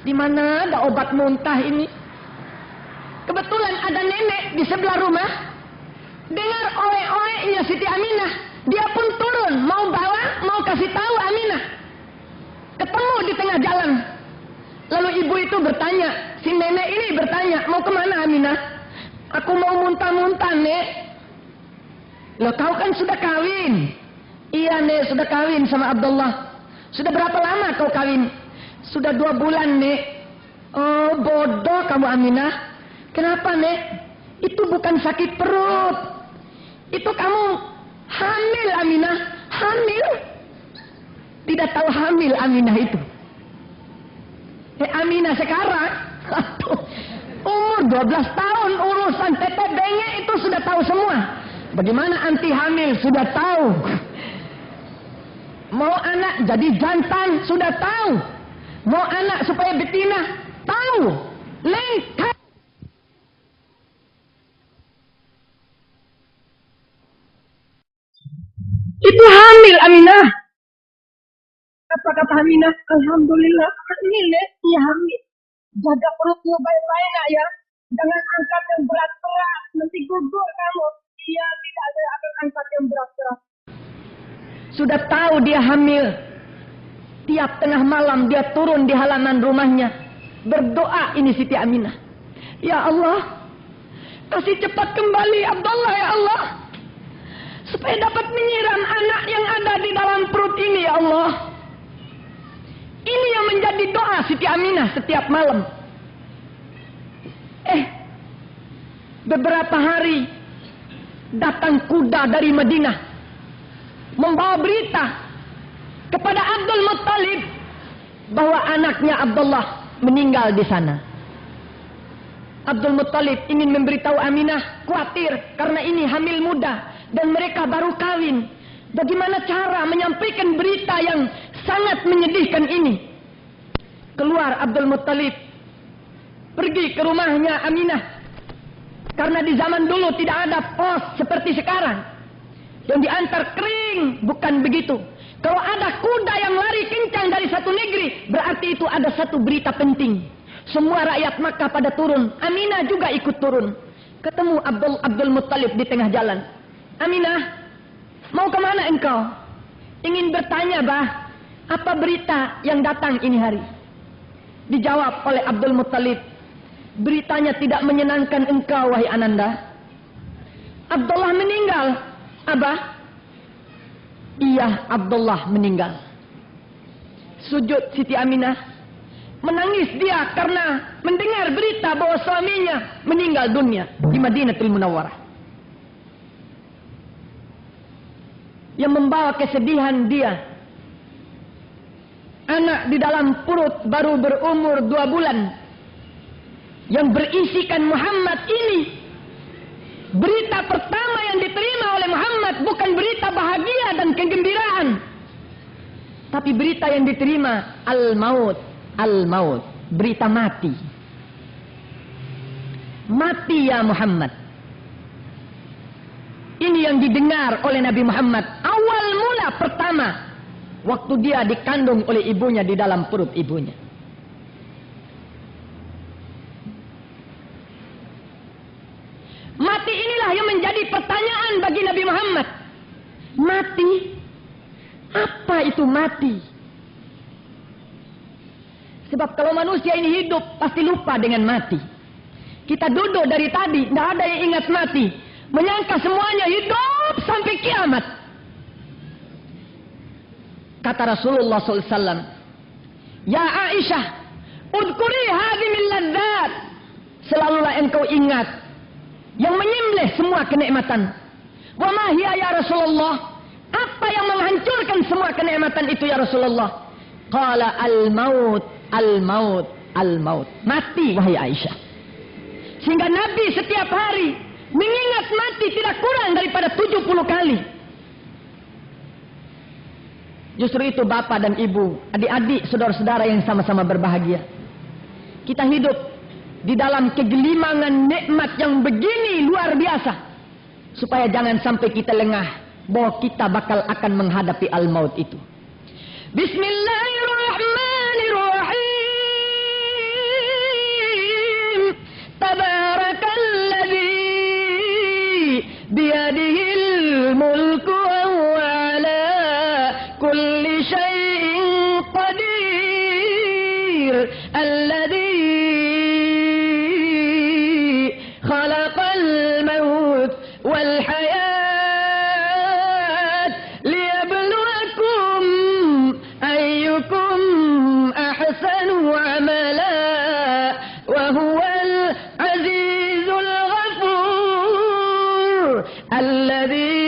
Di mana ada obat muntah ini? Kebetulan ada nenek di sebelah rumah. Dengar oleh-olehnya Siti Aminah. Dia pun turun. Mau bawa, mau kasih tahu Aminah. Ketemu di tengah jalan. Lalu ibu itu bertanya. Si nenek ini bertanya. Mau kemana Aminah? Aku mau muntah-muntah Nek. Loh kau kan sudah kawin. Iya Nek sudah kawin sama Abdullah. Sudah berapa lama kau kawin? Sudah 2 bulan Nek. Oh bodoh kamu Aminah. Kenapa Nek? Itu bukan sakit perut. Itu kamu hamil Aminah. Hamil? Tidak tahu hamil Aminah itu. Aminah sekarang umur 12 tahun urusan tete bengek itu sudah tahu semua. Bagaimana anti hamil sudah tahu. Mau anak jadi jantan sudah tahu. Mau anak supaya betina tahu. Lengkap. Itu hamil Aminah. Apa kata Aminah? Alhamdulillah hamil ya. Iya hamil. Jaga perutmu baik-baik nak ya. Jangan angkat yang berat-berat. Nanti gugur kamu. Iya tidak ada akan angkat yang berat-berat. Sudah tahu dia hamil. Tiap tengah malam dia turun di halaman rumahnya. Berdoa ini Siti Aminah. Ya Allah. Kasih cepat kembali Abdullah ya Allah. Supaya dapat menyiram anak yang ada di dalam perut ini ya Allah. Ini yang menjadi doa Siti Aminah setiap malam. Beberapa hari datang kuda dari Madinah. Membawa berita kepada Abdul Muttalib bahwa anaknya Abdullah meninggal di sana. Abdul Muttalib ingin memberitahu Aminah, khawatir karena ini hamil muda. Dan mereka baru kawin. Bagaimana cara menyampaikan berita yang sangat menyedihkan ini? Keluar Abdul Muttalib. Pergi ke rumahnya Aminah. Karena di zaman dulu tidak ada pos seperti sekarang. Yang diantar kering. Bukan begitu. Kalau ada kuda yang lari kencang dari satu negeri. Berarti itu ada satu berita penting. Semua rakyat Makkah pada turun. Aminah juga ikut turun. Ketemu Abdul Muttalib di tengah jalan. Aminah, mau kemana engkau? Ingin bertanya bah, apa berita yang datang ini hari? Dijawab oleh Abdul Muttalib, beritanya tidak menyenangkan engkau wahai Ananda. Abdullah meninggal, Abah. Iya, Abdullah meninggal. Sujud Siti Aminah, menangis dia karena mendengar berita bahwa suaminya meninggal dunia di Madinatul Munawwarah. yang membawa kesedihan dia. Anak di dalam perut baru berumur 2 bulan yang berisikan Muhammad ini. Berita pertama yang diterima oleh Muhammad bukan berita bahagia dan kegembiraan, tapi berita yang diterima al-maut, al-maut, berita mati. Mati ya Muhammad. Ini yang didengar oleh Nabi Muhammad awal mula pertama waktu dia dikandung oleh ibunya di dalam perut ibunya. Mati inilah yang menjadi pertanyaan bagi Nabi Muhammad. Mati? Apa itu mati? Sebab kalau manusia ini hidup pasti lupa dengan mati. Kita duduk dari tadi, tidak ada yang ingat mati. Menyangka semuanya hidup sampai kiamat. Kata Rasulullah SAW, Ya Aisyah, udkuri hadhi min ladzat. Selalulah engkau ingat yang menyembelih semua kenikmatan. Wa ma hiya ya Rasulullah? Apa yang menghancurkan semua kenikmatan itu ya Rasulullah? Qala al-maut, al-maut, al-maut. Mati wahai Aisyah. Sehingga Nabi setiap hari mengingat mati tidak kurang daripada 70 kali. Justru itu bapak dan ibu, adik-adik, saudara-saudara yang sama-sama berbahagia. Kita hidup di dalam kegelimangan nikmat yang begini luar biasa, supaya jangan sampai kita lengah bahwa kita bakal akan menghadapi al-maut itu. Bismillahirrahmanirrahim. Tabarakalladzi biyadihil mulku wa huwa ala kulli syai'in qadir. Alladzi والحياة ليبلوكم أيكم أحسن عملا وهو العزيز الغفور الذي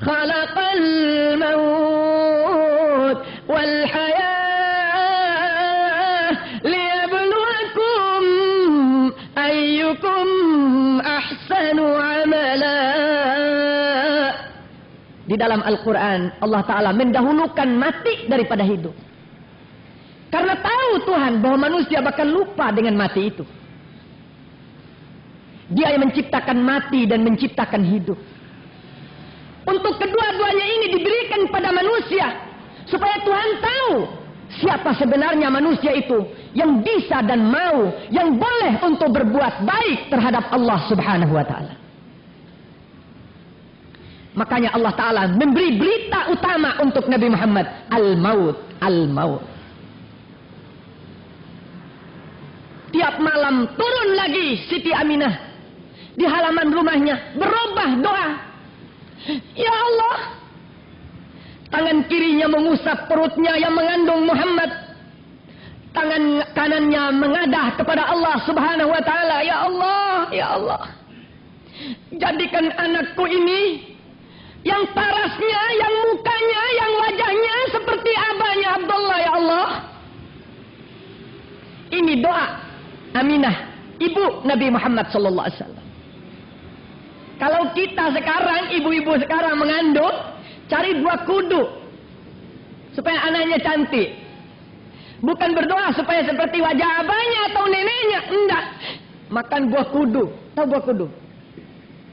خلق الموت والحياة ليبلوكم أيكم ahsanu amala. Di dalam Al-Quran Allah Ta'ala mendahulukan mati daripada hidup, karena tahu Tuhan bahwa manusia bakal lupa dengan mati itu. Dia yang menciptakan mati dan menciptakan hidup. Untuk kedua-duanya ini diberikan pada manusia supaya Tuhan tahu siapa sebenarnya manusia itu yang bisa dan mau, yang boleh untuk berbuat baik terhadap Allah Subhanahu wa Ta'ala. Makanya Allah Ta'ala memberi berita utama untuk Nabi Muhammad, al-maut, al-maut. Tiap malam turun lagi Siti Aminah di halaman rumahnya, berubah doa. Ya Allah, tangan kirinya mengusap perutnya yang mengandung Muhammad. Tangan kanannya mengadah kepada Allah Subhanahu wa Ta'ala. Ya Allah, ya Allah, jadikan anakku ini yang parasnya, yang mukanya, yang wajahnya seperti abahnya Abdullah, ya Allah. Ini doa Aminah, ibu Nabi Muhammad sallallahu alaihi wasallam. Kalau kita sekarang, ibu-ibu sekarang mengandung, cari 2 kudu supaya anaknya cantik. Bukan berdoa supaya seperti wajah abahnya atau neneknya. Enggak. Makan buah kudu. Tahu buah kudu?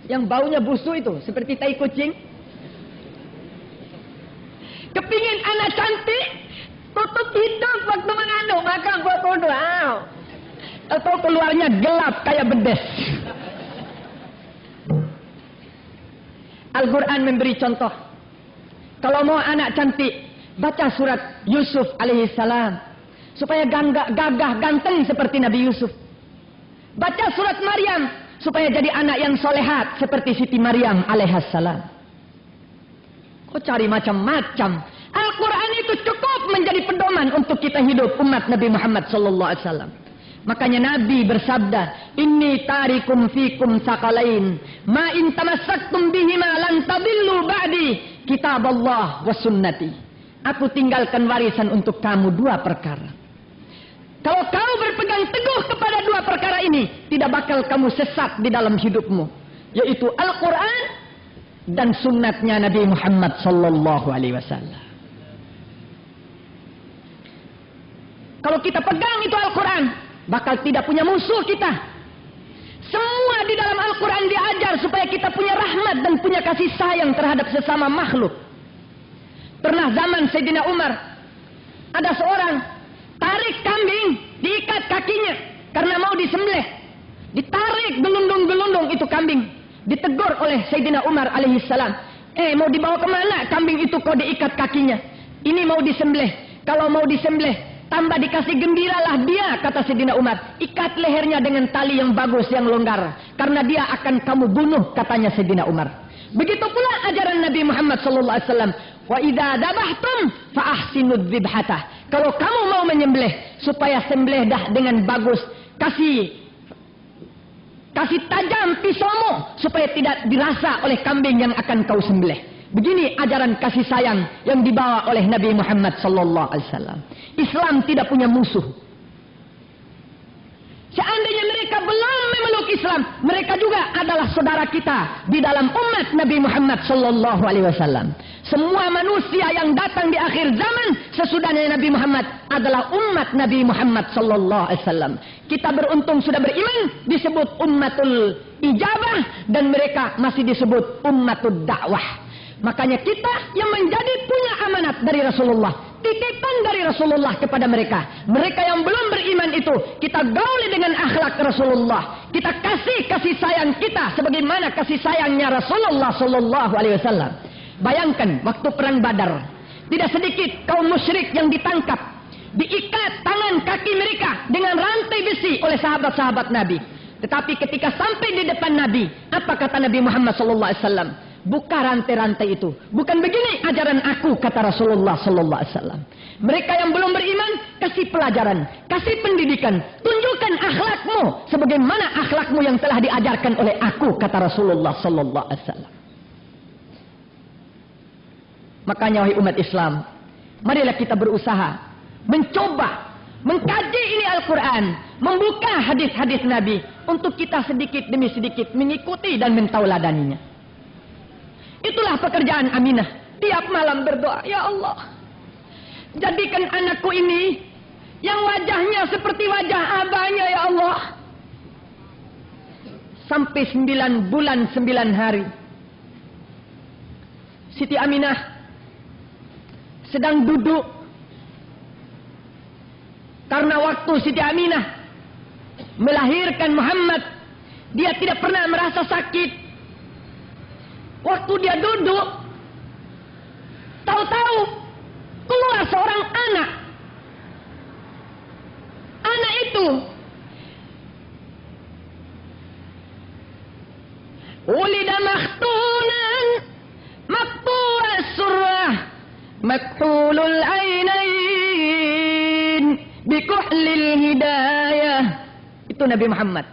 Yang baunya busuk itu, seperti tai kucing. Kepingin anak cantik, tutup hidung waktu mengandung, makan buah kudu. Atau keluarnya gelap kayak bedes. Al-Quran memberi contoh. Kalau mau anak cantik, baca surat Yusuf alaihissalam supaya gagah ganteng seperti Nabi Yusuf. Baca surat Maryam supaya jadi anak yang solehat seperti Siti Maryam alaihissalam. Kok cari macam-macam? Al-Quran itu cukup menjadi pedoman untuk kita hidup umat Nabi Muhammad sallallahu alaihi wasallam. Makanya Nabi bersabda, inni tarikum fikum sakalain ma in tamassaktum bihima lan tadillu ba'di kitaballah wa sunnati. Aku tinggalkan warisan untuk kamu dua perkara. Kalau kamu berpegang teguh kepada dua perkara ini, tidak bakal kamu sesat di dalam hidupmu, yaitu Al-Quran dan sunnatnya Nabi Muhammad sallallahu alaihi wasallam. Kalau kita pegang itu Al-Quran, bakal tidak punya musuh kita. Semua di dalam Al-Quran diajar supaya kita punya rahmat dan punya kasih sayang terhadap sesama makhluk. Pernah zaman Sayyidina Umar, ada seorang tarik kambing, diikat kakinya karena mau disembelih. Ditarik gelundung-gelundung itu kambing. Ditegur oleh Sayyidina Umar alaihissalam. Mau dibawa kemana kambing itu kau diikat kakinya? Ini mau disembelih. Kalau mau disembelih, tambah dikasih gembiralah dia, kata Sayyidina Umar. Ikat lehernya dengan tali yang bagus, yang longgar. Karena dia akan kamu bunuh, katanya Sayyidina Umar. Begitu pula ajaran Nabi Muhammad sallallahu alaihi wasallam. Wa idza dabahtum fa ahsinud dzibhatah. Kalau kamu mau menyembelih, supaya sembelih dah dengan bagus. Kasih tajam pisaumu supaya tidak dirasa oleh kambing yang akan kau sembelih. Begini ajaran kasih sayang yang dibawa oleh Nabi Muhammad sallallahu alaihi wasallam. Islam tidak punya musuh. Seandainya mereka belum memeluk Islam, mereka juga adalah saudara kita di dalam umat Nabi Muhammad sallallahu alaihi wasallam. Semua manusia yang datang di akhir zaman sesudahnya Nabi Muhammad adalah umat Nabi Muhammad sallallahu alaihi wasallam. Kita beruntung sudah beriman, disebut ummatul ijabah, dan mereka masih disebut ummatud dakwah. Makanya kita yang menjadi punya amanat dari Rasulullah, titipan dari Rasulullah kepada mereka. Mereka yang belum beriman itu, kita gauli dengan akhlak Rasulullah. Kita kasih sayang kita sebagaimana kasih sayangnya Rasulullah sallallahu alaihi wasallam. Bayangkan waktu perang Badar, tidak sedikit kaum musyrik yang ditangkap, diikat tangan kaki mereka dengan rantai besi oleh sahabat-sahabat Nabi. Tetapi ketika sampai di depan Nabi, apa kata Nabi Muhammad sallallahu alaihi wasallam? Buka rantai-rantai itu. Bukan begini ajaran aku, kata Rasulullah sallallahu alaihi wasallam. Mereka yang belum beriman, kasih pelajaran, kasih pendidikan, tunjukkan akhlakmu sebagaimana akhlakmu yang telah diajarkan oleh aku, kata Rasulullah sallallahu alaihi wasallam. Makanya wahai umat Islam, marilah kita berusaha mencoba mengkaji ini Al-Quran, membuka hadis-hadis Nabi untuk kita sedikit demi sedikit mengikuti dan mentauladaninya. Itulah pekerjaan Aminah. Tiap malam berdoa, ya Allah, jadikan anakku ini yang wajahnya seperti wajah abahnya, ya Allah. Sampai 9 bulan 9 hari Siti Aminah sedang duduk. Karena waktu Siti Aminah melahirkan Muhammad, dia tidak pernah merasa sakit. Waktu dia duduk, tahu-tahu keluar seorang anak. Anak itu ulida makhtunan maqtu'as surah makhulul ainain bikuhlil hidayah. Itu Nabi Muhammad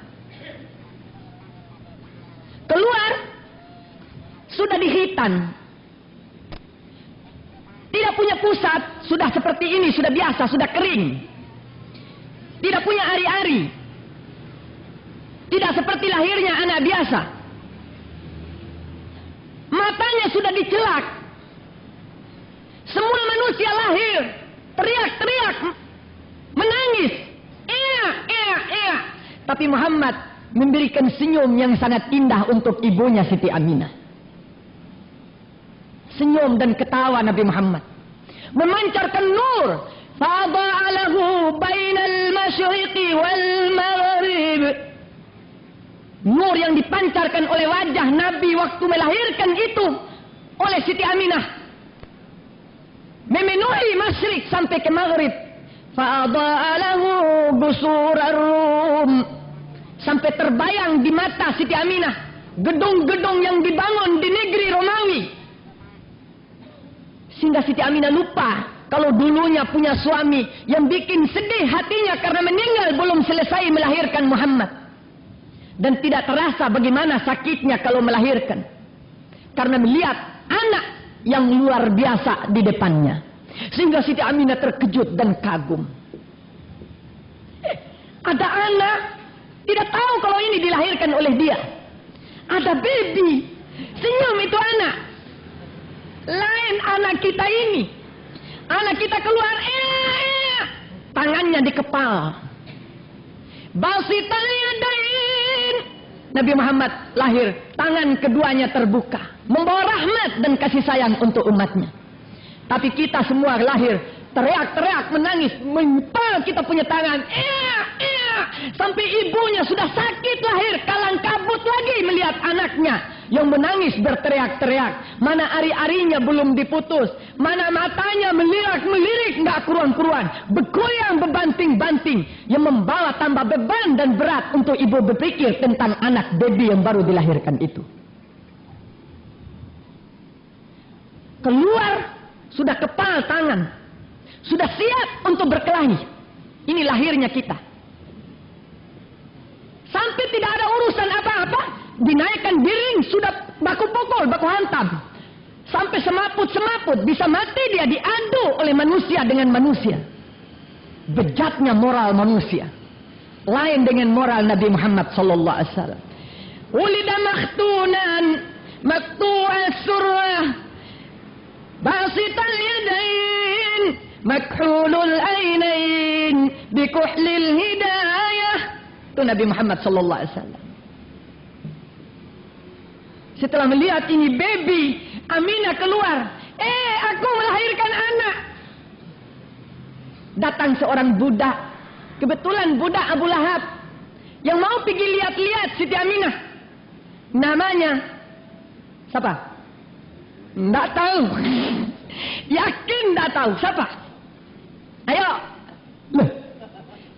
keluar, sudah dihitan, tidak punya pusat, sudah seperti ini, sudah biasa, sudah kering, tidak punya ari-ari, tidak seperti lahirnya anak biasa. Matanya sudah dicelak. Semua manusia lahir teriak-teriak, menangis, iya. Tapi Muhammad memberikan senyum yang sangat indah untuk ibunya Siti Aminah. Senyum dan ketawa Nabi Muhammad memancarkan nur, fada'alahu bainal masyriqi wal maghrib. Nur yang dipancarkan oleh wajah Nabi waktu melahirkan itu oleh Siti Aminah memenuhi masyrik sampai ke maghrib. Fada'alahu busurar rum, sampai terbayang di mata Siti Aminah gedung-gedung yang dibangun di negeri Romawi. Sehingga Siti Aminah lupa kalau dulunya punya suami yang bikin sedih hatinya karena meninggal belum selesai melahirkan Muhammad. Dan tidak terasa bagaimana sakitnya kalau melahirkan. Karena melihat anak yang luar biasa di depannya. Sehingga Siti Aminah terkejut dan kagum. Ada anak, tidak tahu kalau ini dilahirkan oleh dia. Ada baby, senyum itu anak. Lain anak kita ini. Anak kita keluar, tangannya di kepala. Basitan yadain. Nabi Muhammad lahir, tangan keduanya terbuka, membawa rahmat dan kasih sayang untuk umatnya. Tapi kita semua lahir, teriak-teriak, menangis, menempel kita punya tangan. Sampai ibunya sudah sakit lahir, kalang kabut lagi melihat anaknya yang menangis berteriak-teriak. Mana ari-arinya belum diputus, mana matanya melirik-melirik nggak keruan-keruan, bergoyang bebanting-banting, yang membawa tambah beban dan berat untuk ibu berpikir tentang anak baby yang baru dilahirkan itu. Keluar sudah kepal tangan, sudah siap untuk berkelahi. Ini lahirnya kita. Sampai tidak ada urusan apa-apa, dinaikkan biring, sudah baku pukul, baku hantam. Sampai semaput-semaput, bisa mati dia diadu oleh manusia dengan manusia. Bejatnya moral manusia. Lain dengan moral Nabi Muhammad sallallahu alaihi wasallam. Ulida makhtunan, maktu'as surah, basital yadain, makhulul ainain, bikuhlil hidayah. Itu Nabi Muhammad sallallahu alaihi wasallam. Setelah melihat ini baby, Aminah keluar. Aku melahirkan anak. Datang seorang budak. Kebetulan budak Abu Lahab. Yang mau pergi lihat-lihat Siti Aminah. Namanya siapa? Tidak tahu. Yakin tidak tahu. Siapa? Ayo. Loh.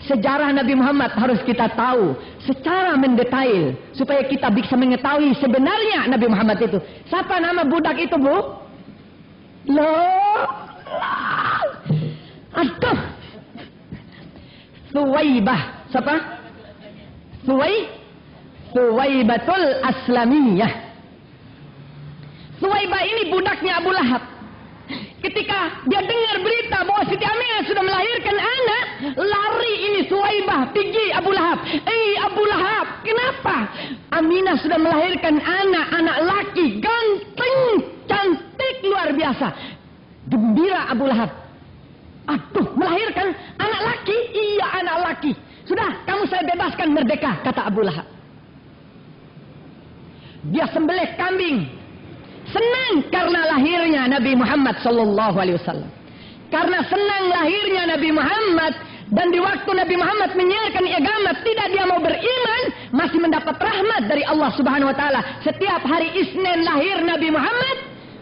Sejarah Nabi Muhammad harus kita tahu secara mendetail supaya kita bisa mengetahui sebenarnya Nabi Muhammad itu. Siapa nama budak itu, Bu? Loh. Aduh. Suwaibah. Siapa? Suwaibatul Aslamiyah. Suwaibah ini budaknya Abu Lahab. Ketika dia dengar berita bahwa Siti Aminah sudah melahirkan anak, lari ini Suwaibah pergi Abu Lahab. Abu Lahab, kenapa? Aminah sudah melahirkan anak laki, ganteng, cantik luar biasa. Gembira Abu Lahab. Aduh, melahirkan anak laki? Iya, anak laki. Sudah, kamu saya bebaskan merdeka, kata Abu Lahab. Dia sembelih kambing. Senang karena lahirnya Nabi Muhammad sallallahu alaihi wasallam. Karena senang lahirnya Nabi Muhammad, dan di waktu Nabi Muhammad menyiarkan agama, tidak dia mau beriman, masih mendapat rahmat dari Allah Subhanahu wa taala. Setiap hari Isnin lahir Nabi Muhammad,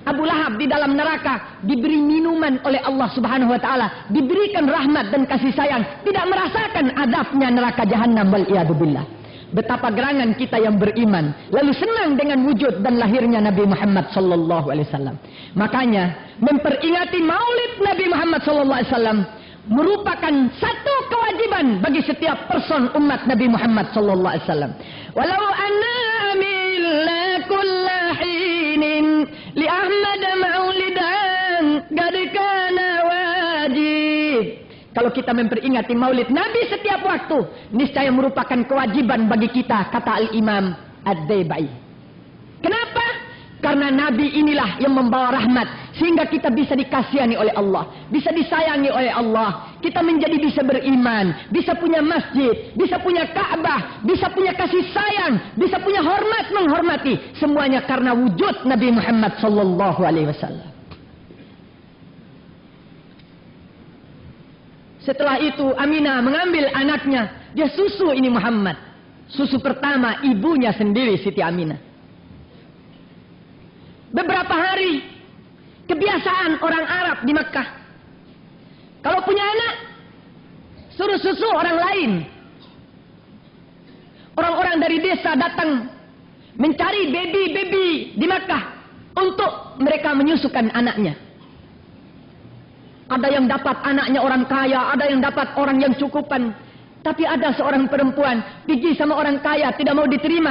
Abu Lahab di dalam neraka diberi minuman oleh Allah Subhanahu wa taala, diberikan rahmat dan kasih sayang, tidak merasakan adabnya neraka jahanam, wal iyadu billah. Betapa gerangan kita yang beriman, lalu senang dengan wujud dan lahirnya Nabi Muhammad sallallahu alaihi wasallam. Makanya memperingati Maulid Nabi Muhammad sallallahu alaihi wasallam merupakan satu kewajiban bagi setiap person umat Nabi Muhammad sallallahu alaihi wasallam. Walau anna amilna kulla hinin li Ahmad maulidan qad kana wajib. Kalau kita memperingati Maulid Nabi setiap waktu, niscaya merupakan kewajiban bagi kita, kata Al-Imam Ad-Daibai. Kenapa? Karena Nabi inilah yang membawa rahmat, sehingga kita bisa dikasihani oleh Allah, bisa disayangi oleh Allah, kita menjadi bisa beriman, bisa punya masjid, bisa punya Ka'bah, bisa punya kasih sayang, bisa punya hormat menghormati, semuanya karena wujud Nabi Muhammad sallallahu alaihi wasallam. Setelah itu Aminah mengambil anaknya, dia susu ini Muhammad. Susu pertama ibunya sendiri Siti Aminah. Beberapa hari, kebiasaan orang Arab di Makkah. Kalau punya anak, suruh susu orang lain. Orang-orang dari desa datang mencari baby-baby di Makkah untuk mereka menyusukan anaknya. Ada yang dapat anaknya orang kaya, ada yang dapat orang yang cukupan. Tapi ada seorang perempuan pergi sama orang kaya, tidak mau diterima